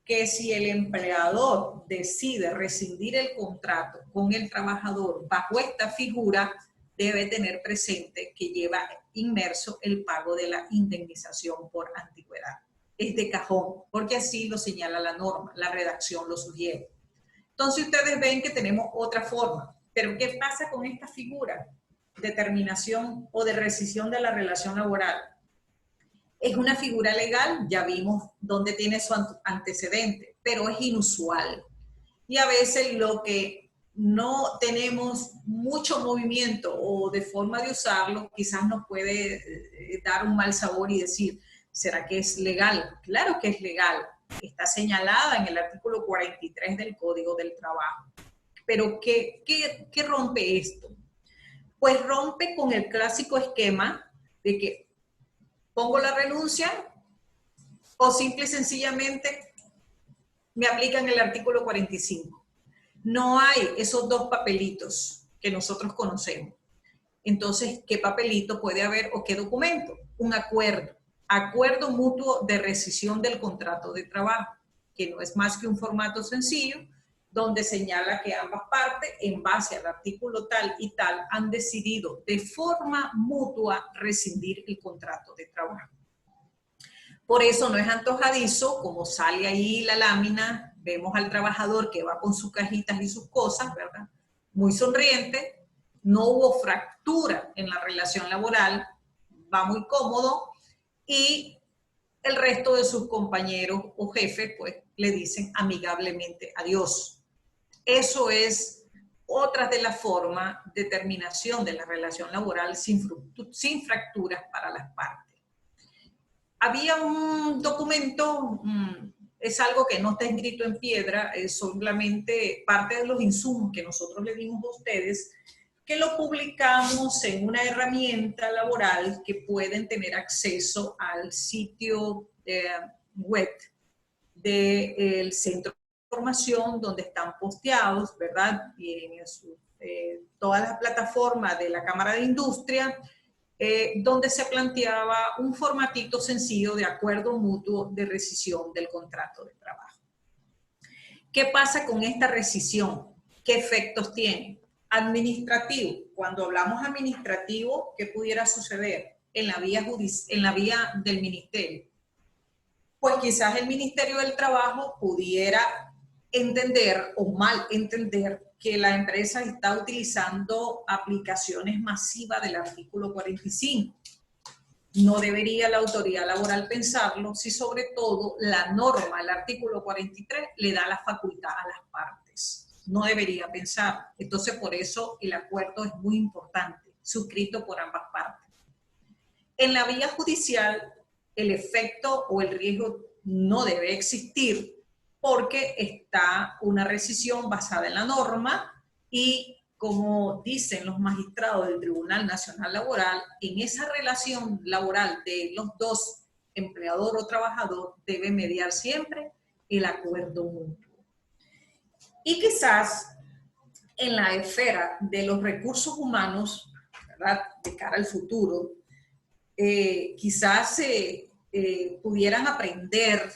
Que si el empleador decide rescindir el contrato con el trabajador bajo esta figura, debe tener presente que lleva inmerso el pago de la indemnización por antigüedad. Es de cajón, porque así lo señala la norma, la redacción lo sugiere. Entonces ustedes ven que tenemos otra forma. Pero ¿qué pasa con esta figura de terminación o de rescisión de la relación laboral? Es una figura legal, ya vimos dónde tiene su antecedente, pero es inusual. Y a veces lo que no tenemos mucho movimiento o de forma de usarlo, quizás nos puede dar un mal sabor y decir, ¿será que es legal? Claro que es legal. Está señalada en el artículo 43 del Código del Trabajo. Pero ¿qué rompe esto? Pues rompe con el clásico esquema de que pongo la renuncia o simple y sencillamente me aplican el artículo 45. No hay esos 2 papelitos que nosotros conocemos. Entonces, ¿qué papelito puede haber o qué documento? Un acuerdo. Acuerdo mutuo de rescisión del contrato de trabajo, que no es más que un formato sencillo, donde señala que ambas partes, en base al artículo tal y tal, han decidido de forma mutua rescindir el contrato de trabajo. Por eso no es antojadizo, como sale ahí la lámina, vemos al trabajador que va con sus cajitas y sus cosas, ¿verdad? Muy sonriente, no hubo fractura en la relación laboral, va muy cómodo y el resto de sus compañeros o jefes pues le dicen amigablemente adiós. Eso es otra de las formas de terminación de la relación laboral sin fracturas para las partes. Había un documento, es algo que no está escrito en piedra, es solamente parte de los insumos que nosotros le dimos a ustedes, que lo publicamos en una herramienta laboral que pueden tener acceso al sitio web del centro de información donde están posteados, ¿verdad? Y en todas las plataformas de la Cámara de Industria, donde se planteaba un formatito sencillo de acuerdo mutuo de rescisión del contrato de trabajo. ¿Qué pasa con esta rescisión? ¿Qué efectos tiene? Administrativo. Cuando hablamos administrativo, ¿qué pudiera suceder en la vía del ministerio? Pues quizás el Ministerio del Trabajo pudiera entender o mal entender que la empresa está utilizando aplicaciones masivas del artículo 45. No debería la autoridad laboral pensarlo si sobre todo la norma, el artículo 43, le da la facultad a las partes. No debería pensar. Entonces, por eso el acuerdo es muy importante, suscrito por ambas partes. En la vía judicial, el efecto o el riesgo no debe existir porque está una rescisión basada en la norma y, como dicen los magistrados del Tribunal Nacional Laboral, en esa relación laboral de los dos, empleador o trabajador, debe mediar siempre el acuerdo mutuo. Y quizás en la esfera de los recursos humanos, ¿verdad?, de cara al futuro, quizás pudieran aprender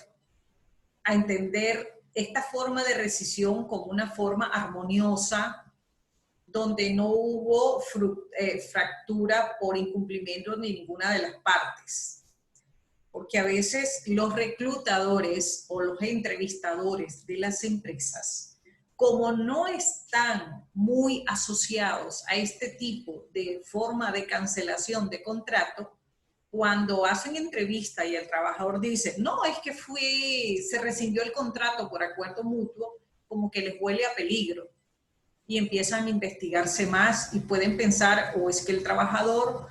a entender esta forma de rescisión como una forma armoniosa, donde no hubo fractura por incumplimiento de ninguna de las partes. Porque a veces los reclutadores o los entrevistadores de las empresas, como no están muy asociados a este tipo de forma de cancelación de contrato, cuando hacen entrevista y el trabajador dice, no, es que se rescindió el contrato por acuerdo mutuo, como que les huele a peligro. Y empiezan a investigarse más y pueden pensar, o es que el trabajador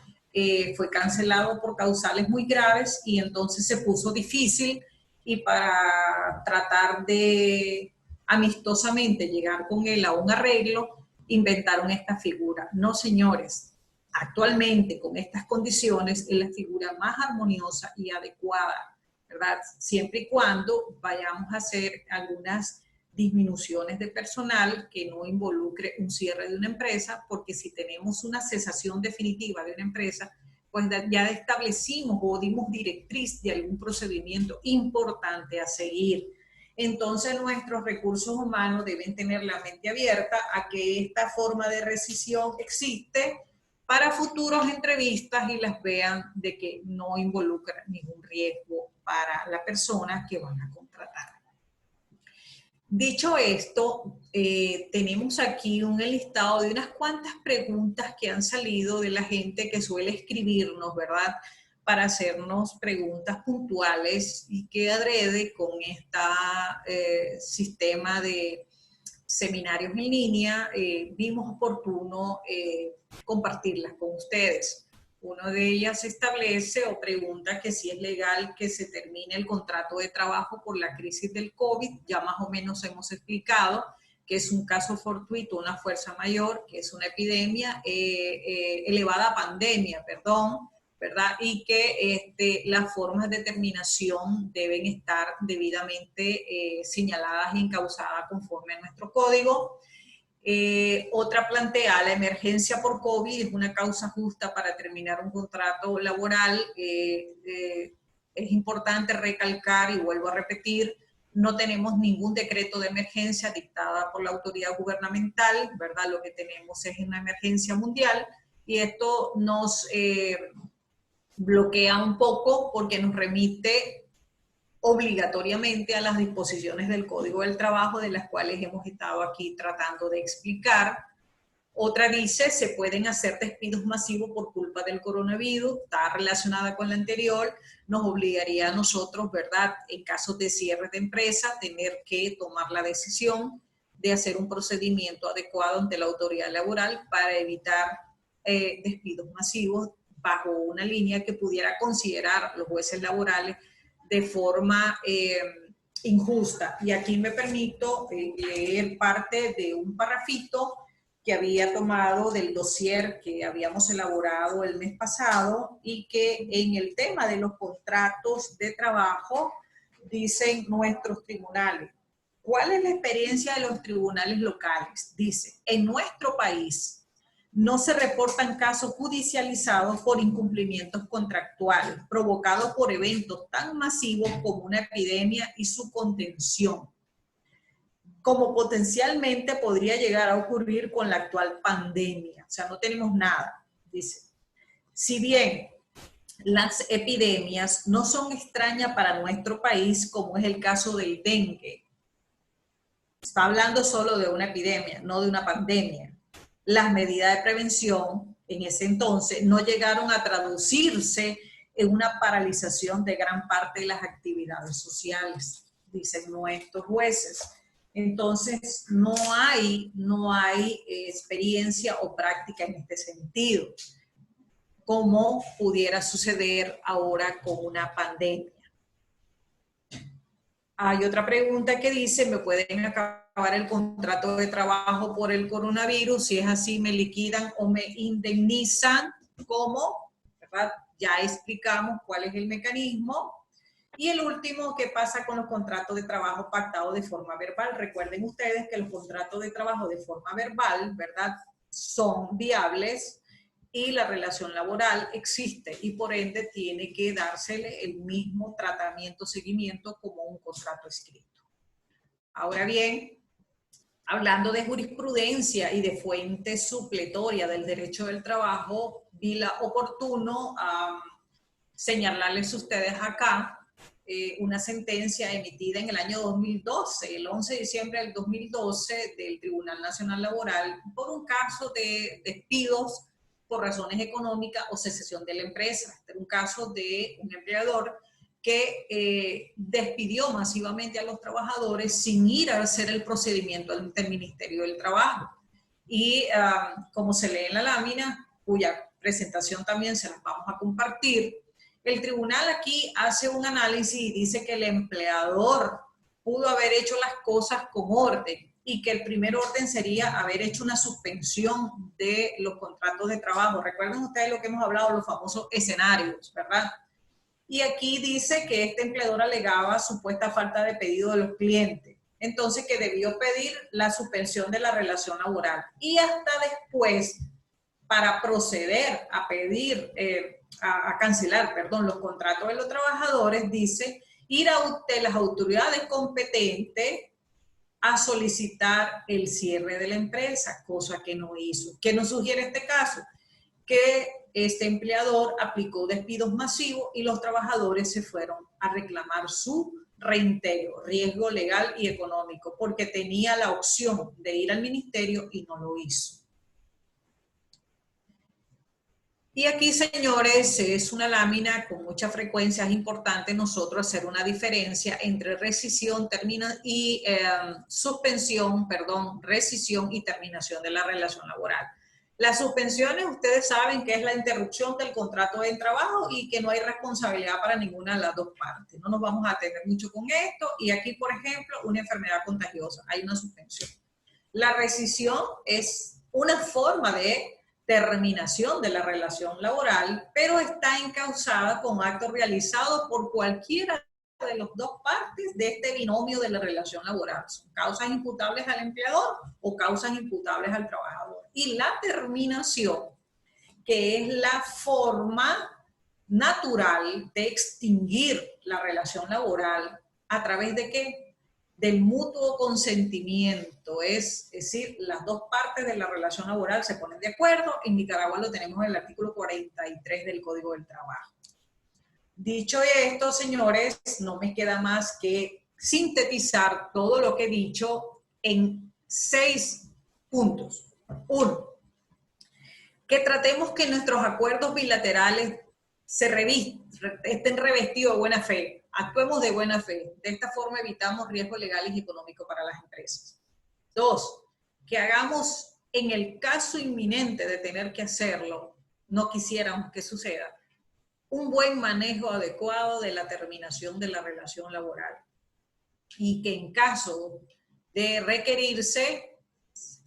fue cancelado por causales muy graves y entonces se puso difícil y para tratar de amistosamente llegar con él a un arreglo, inventaron esta figura. No, señores, actualmente con estas condiciones es la figura más armoniosa y adecuada, ¿verdad? Siempre y cuando vayamos a hacer algunas disminuciones de personal que no involucre un cierre de una empresa, porque si tenemos una cesación definitiva de una empresa, pues ya establecimos o dimos directriz de algún procedimiento importante a seguir. Entonces nuestros recursos humanos deben tener la mente abierta a que esta forma de rescisión existe para futuras entrevistas y las vean de que no involucra ningún riesgo para la persona que van a contratar. Dicho esto, tenemos aquí un listado de unas cuantas preguntas que han salido de la gente que suele escribirnos, ¿verdad?, para hacernos preguntas puntuales y que adrede con este sistema de seminarios en línea, vimos oportuno compartirlas con ustedes. Una de ellas establece o pregunta que si es legal que se termine el contrato de trabajo por la crisis del COVID. Ya más o menos hemos explicado que es un caso fortuito, una fuerza mayor, que es una epidemia, elevada pandemia, perdón, ¿verdad? Y que las formas de terminación deben estar debidamente señaladas y encausadas conforme a nuestro código. Otra plantea, la emergencia por COVID es una causa justa para terminar un contrato laboral. Es importante recalcar, y vuelvo a repetir, no tenemos ningún decreto de emergencia dictada por la autoridad gubernamental, ¿verdad? Lo que tenemos es una emergencia mundial y esto nos bloquea un poco porque nos remite obligatoriamente a las disposiciones del Código del Trabajo, de las cuales hemos estado aquí tratando de explicar. Otra dice, se pueden hacer despidos masivos por culpa del coronavirus, está relacionada con la anterior, nos obligaría a nosotros, ¿verdad?, en casos de cierre de empresa, tener que tomar la decisión de hacer un procedimiento adecuado ante la autoridad laboral para evitar despidos masivos bajo una línea que pudiera considerar los jueces laborales de forma injusta. Y aquí me permito leer parte de un parrafito que había tomado del dossier que habíamos elaborado el mes pasado y que en el tema de los contratos de trabajo dicen nuestros tribunales. ¿Cuál es la experiencia de los tribunales locales? Dice, en nuestro país no se reportan casos judicializados por incumplimientos contractuales provocados por eventos tan masivos como una epidemia y su contención. como potencialmente podría llegar a ocurrir con la actual pandemia. O sea, no tenemos nada, dice. Si bien las epidemias no son extrañas para nuestro país, como es el caso del dengue, está hablando solo de una epidemia, no de una pandemia. Las medidas de prevención en ese entonces no llegaron a traducirse en una paralización de gran parte de las actividades sociales, dicen nuestros jueces. Entonces, no hay experiencia o práctica en este sentido, como pudiera suceder ahora con una pandemia. Hay otra pregunta que dice, ¿me pueden acabar el contrato de trabajo por el coronavirus? Si es así, ¿me liquidan o me indemnizan? ¿Cómo? ¿Verdad? Ya explicamos cuál es el mecanismo. Y el último, ¿qué pasa con los contratos de trabajo pactados de forma verbal? Recuerden ustedes que los contratos de trabajo de forma verbal, ¿verdad?, son viables y la relación laboral existe y por ende tiene que dársele el mismo tratamiento, seguimiento como un contrato escrito. Ahora bien, hablando de jurisprudencia y de fuente supletoria del derecho del trabajo, vi la oportuno señalarles a ustedes acá una sentencia emitida en el año 2012, el 11 de diciembre del 2012, del Tribunal Nacional Laboral, por un caso de despidos por razones económicas o secesión de la empresa. Este era un caso de un empleador que despidió masivamente a los trabajadores sin ir a hacer el procedimiento ante el Ministerio del Trabajo. Y como se lee en la lámina, cuya presentación también se las vamos a compartir, el tribunal aquí hace un análisis y dice que el empleador pudo haber hecho las cosas con orden y que el primer orden sería haber hecho una suspensión de los contratos de trabajo. Recuerden ustedes lo que hemos hablado, los famosos escenarios, ¿verdad? Y aquí dice que este empleador alegaba supuesta falta de pedido de los clientes. Entonces que debió pedir la suspensión de la relación laboral. Y hasta después, para proceder a pedir, a cancelar, perdón, los contratos de los trabajadores, dice ir a las autoridades competentes a solicitar el cierre de la empresa, cosa que no hizo. ¿Qué nos sugiere este caso? Que este empleador aplicó despidos masivos y los trabajadores se fueron a reclamar su reintegro, riesgo legal y económico, porque tenía la opción de ir al ministerio y no lo hizo. Y aquí, señores, es una lámina con mucha frecuencia. Es importante nosotros hacer una diferencia entre rescisión y suspensión, perdón, rescisión y terminación de la relación laboral. Las suspensiones, ustedes saben que es la interrupción del contrato de trabajo y que no hay responsabilidad para ninguna de las dos partes. No nos vamos a tener mucho con esto. Y aquí, por ejemplo, una enfermedad contagiosa, hay una suspensión. La rescisión es una forma de terminación de la relación laboral, pero está encausada con actos realizados por cualquiera de las dos partes de este binomio de la relación laboral. Son causas imputables al empleador o causas imputables al trabajador. Y la terminación, que es la forma natural de extinguir la relación laboral, ¿a través de qué? Del mutuo consentimiento, es decir, las dos partes de la relación laboral se ponen de acuerdo. En Nicaragua lo tenemos en el artículo 43 del Código del Trabajo. Dicho esto, señores, no me queda más que sintetizar todo lo que he dicho en 6 puntos. 1. Que tratemos que nuestros acuerdos bilaterales estén revestidos de buena fe. Actuemos de buena fe. De esta forma evitamos riesgos legales y económicos para las empresas. 2. Que hagamos, en el caso inminente de tener que hacerlo, no quisiéramos que suceda, un buen manejo adecuado de la terminación de la relación laboral. Y que en caso de requerirse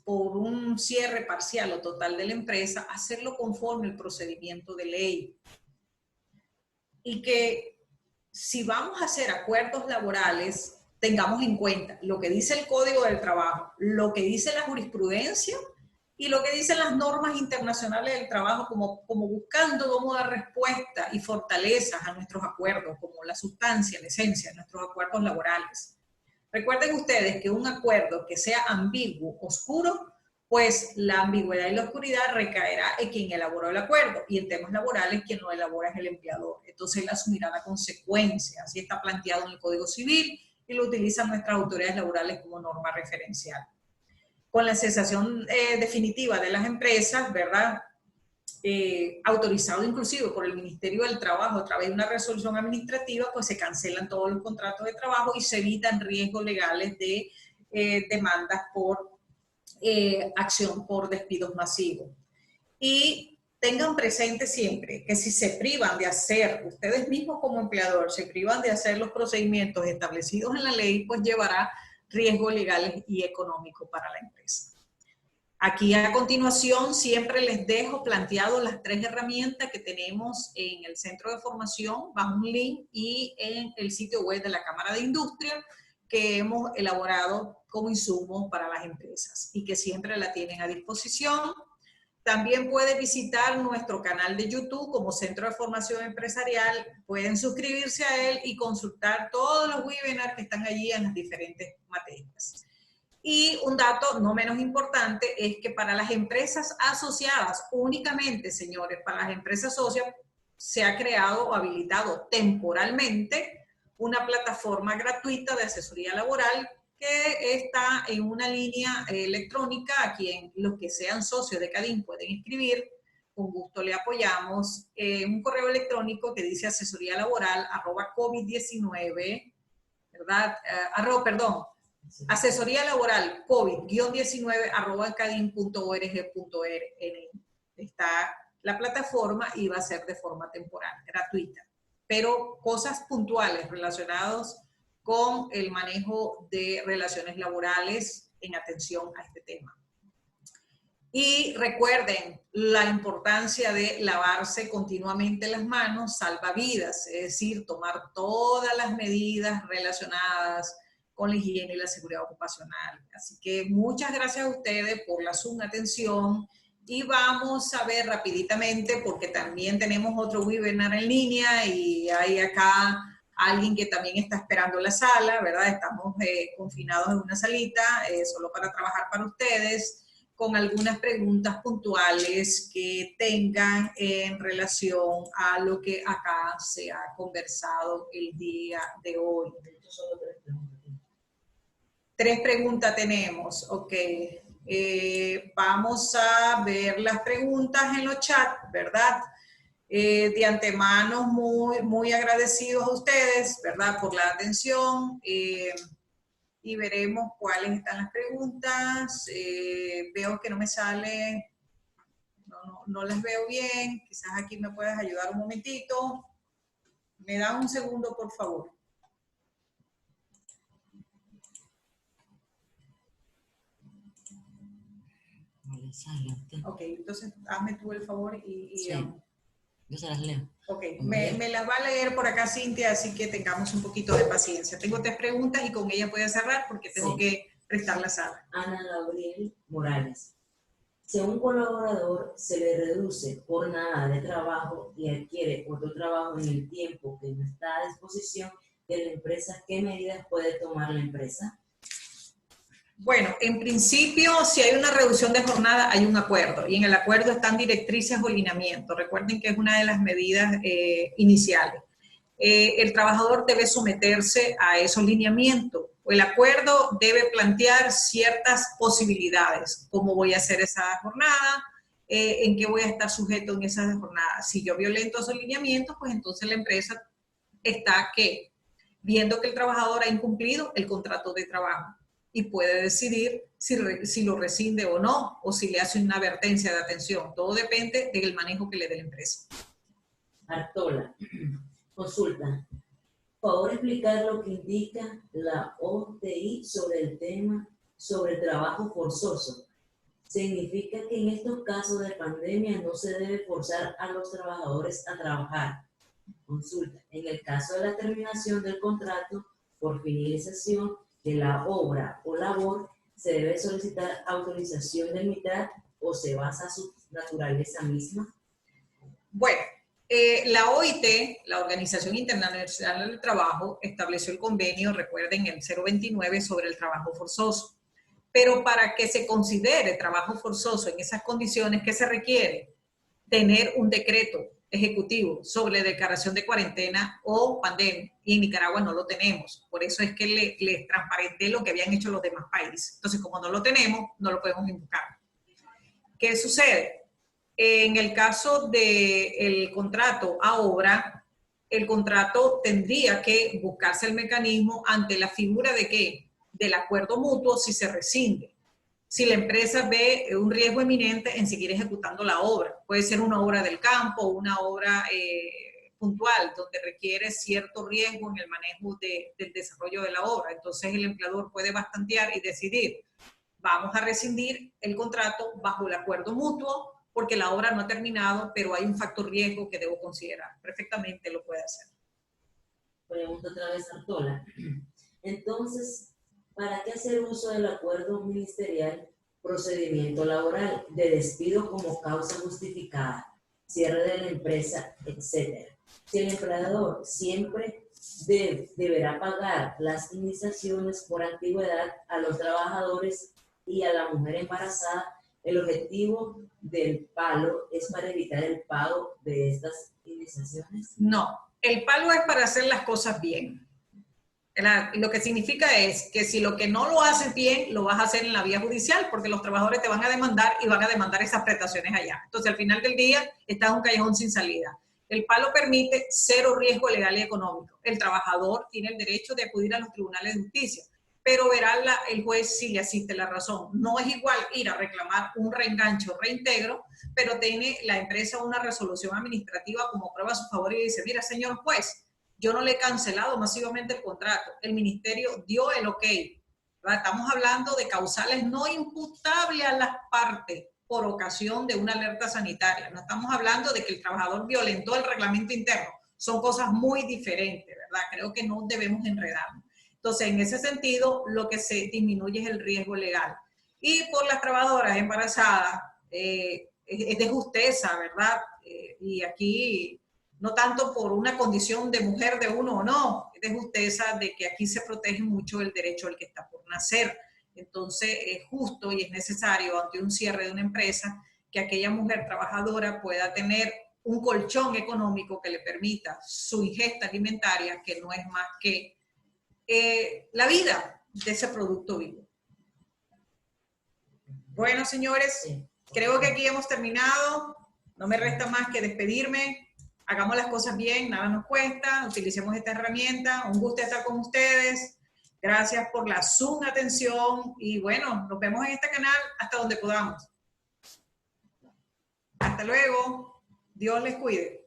por un cierre parcial o total de la empresa, hacerlo conforme el procedimiento de ley. Y que si vamos a hacer acuerdos laborales, tengamos en cuenta lo que dice el Código del Trabajo, lo que dice la jurisprudencia y lo que dicen las normas internacionales del trabajo, como buscando cómo dar respuesta y fortalezas a nuestros acuerdos, como la sustancia, la esencia de nuestros acuerdos laborales. Recuerden ustedes que un acuerdo que sea ambiguo, oscuro, pues la ambigüedad y la oscuridad recaerá en quien elaboró el acuerdo, y en temas laborales quien lo elabora es el empleador. Entonces él asumirá la consecuencia, así está planteado en el Código Civil y lo utilizan nuestras autoridades laborales como norma referencial. Con la cesación definitiva de las empresas, ¿verdad? Autorizado inclusive por el Ministerio del Trabajo a través de una resolución administrativa, pues se cancelan todos los contratos de trabajo y se evitan riesgos legales de demandas por acción por despidos masivos. Y tengan presente siempre que si se privan de hacer, ustedes mismos como empleador, se privan de hacer los procedimientos establecidos en la ley, pues llevará riesgos legales y económicos para la empresa. Aquí a continuación siempre les dejo planteado las 3 herramientas que tenemos en el centro de formación, bajo un link, y en el sitio web de la Cámara de Industria, que hemos elaborado como insumo para las empresas y que siempre la tienen a disposición. También pueden visitar nuestro canal de YouTube como Centro de Formación Empresarial, pueden suscribirse a él y consultar todos los webinars que están allí en las diferentes materias. Y un dato no menos importante es que para las empresas asociadas, únicamente, señores, para las empresas socias, se ha creado o habilitado temporalmente una plataforma gratuita de asesoría laboral que está en una línea electrónica a quien los que sean socios de CADIM pueden escribir. Con gusto le apoyamos. Un correo electrónico que dice asesoría-laboral@covid19, ¿verdad? Perdón, asesoría laboral covid-19@cadin.org.rn. Está la plataforma y va a ser de forma temporal, gratuita. Pero cosas puntuales relacionadas con el manejo de relaciones laborales en atención a este tema. Y recuerden la importancia de lavarse continuamente las manos, salva vidas, es decir, tomar todas las medidas relacionadas con la higiene y la seguridad ocupacional. Así que muchas gracias a ustedes por la atención y vamos a ver rapiditamente, porque también tenemos otro webinar en línea y hay acá alguien que también está esperando la sala, ¿verdad? Estamos confinados en una salita solo para trabajar para ustedes, con algunas preguntas puntuales que tengan en relación a lo que acá se ha conversado el día de hoy. 3 preguntas tenemos, ok. Vamos a ver las preguntas en los chats, ¿verdad? De antemano, muy agradecidos a ustedes, ¿verdad? Por la atención. Y veremos cuáles están las preguntas. Veo que no me sale, no las veo bien. Quizás aquí me puedas ayudar un momentito. ¿Me da un segundo, por favor? Ok, entonces hazme tú el favor y sí. Yo se las leo. Ok, me las va a leer por acá Cintia, así que tengamos un poquito de paciencia. Tengo 3 preguntas y con ellas voy a cerrar porque tengo que prestar la sala. Ana Gabriel Morales. Si a un colaborador se le reduce jornada de trabajo y adquiere otro trabajo en el tiempo que no está a disposición de la empresa, ¿qué medidas puede tomar la empresa? Bueno, en principio, si hay una reducción de jornada, hay un acuerdo, y en el acuerdo están directrices o lineamientos. Recuerden que es una de las medidas iniciales. El trabajador debe someterse a esos lineamientos. El acuerdo debe plantear ciertas posibilidades, cómo voy a hacer esa jornada, en qué voy a estar sujeto en esa jornada. Si yo violento esos lineamientos, pues entonces la empresa está viendo que el trabajador ha incumplido el contrato de trabajo y puede decidir si lo rescinde o no, o si le hace una advertencia de atención. Todo depende del manejo que le dé la empresa. Artola, consulta. Por favor, explicar lo que indica la OTI sobre el tema sobre el trabajo forzoso. Significa que en estos casos de pandemia no se debe forzar a los trabajadores a trabajar. Consulta. En el caso de la terminación del contrato por finalización de la obra o labor, ¿se debe solicitar autorización de mitad o se basa su naturaleza misma? Bueno, La OIT, la Organización Internacional del Trabajo, estableció el convenio, recuerden, el 029 sobre el trabajo forzoso. Pero para que se considere trabajo forzoso en esas condiciones, ¿qué se requiere? Tener un decreto ejecutivo sobre declaración de cuarentena o pandemia. Y en Nicaragua no lo tenemos. Por eso es que les transparenté lo que habían hecho los demás países. Entonces, como no lo tenemos, no lo podemos invocar. ¿Qué sucede? En el caso del contrato a obra, el contrato tendría que buscarse el mecanismo ante la figura de ¿qué? Del acuerdo mutuo si se rescinde. Si la empresa ve un riesgo eminente en seguir ejecutando la obra. Puede ser una obra del campo, una obra puntual, donde requiere cierto riesgo en el manejo del desarrollo de la obra. Entonces el empleador puede bastantear y decidir, vamos a rescindir el contrato bajo el acuerdo mutuo, porque la obra no ha terminado, pero hay un factor riesgo que debo considerar. Perfectamente lo puede hacer. Pregunta otra vez, Artola. Entonces, ¿para qué hacer uso del acuerdo ministerial procedimiento laboral de despido como causa justificada, cierre de la empresa, etcétera? Si el empleador siempre deberá pagar las indemnizaciones por antigüedad a los trabajadores y a la mujer embarazada, el objetivo del palo es para evitar el pago de estas indemnizaciones. No, el palo es para hacer las cosas bien. Lo que significa es que si lo que no lo haces bien, lo vas a hacer en la vía judicial, porque los trabajadores te van a demandar y van a demandar esas prestaciones allá. Entonces, al final del día, estás en un callejón sin salida. El palo permite cero riesgo legal y económico. El trabajador tiene el derecho de acudir a los tribunales de justicia, pero verá el juez si le asiste la razón. No es igual ir a reclamar un reenganche o reintegro, pero tiene la empresa una resolución administrativa como prueba a su favor y dice, mira, señor juez, yo no le he cancelado masivamente el contrato. El ministerio dio el ok. ¿Verdad? Estamos hablando de causales no imputables a las partes por ocasión de una alerta sanitaria. No estamos hablando de que el trabajador violentó el reglamento interno. Son cosas muy diferentes, ¿verdad? Creo que no debemos enredarnos. Entonces, en ese sentido, lo que se disminuye es el riesgo legal. Y por las trabajadoras embarazadas, es de justeza, ¿verdad? Y aquí no tanto por una condición de mujer de uno o no, es de justeza de que aquí se protege mucho el derecho al que está por nacer. Entonces es justo y es necesario ante un cierre de una empresa que aquella mujer trabajadora pueda tener un colchón económico que le permita su ingesta alimentaria, que no es más que la vida de ese producto vivo. Bueno, señores, creo que aquí hemos terminado. No me resta más que despedirme. Hagamos las cosas bien, nada nos cuesta, utilicemos esta herramienta. Un gusto estar con ustedes. Gracias por la Zoom atención y bueno, nos vemos en este canal hasta donde podamos. Hasta luego. Dios les cuide.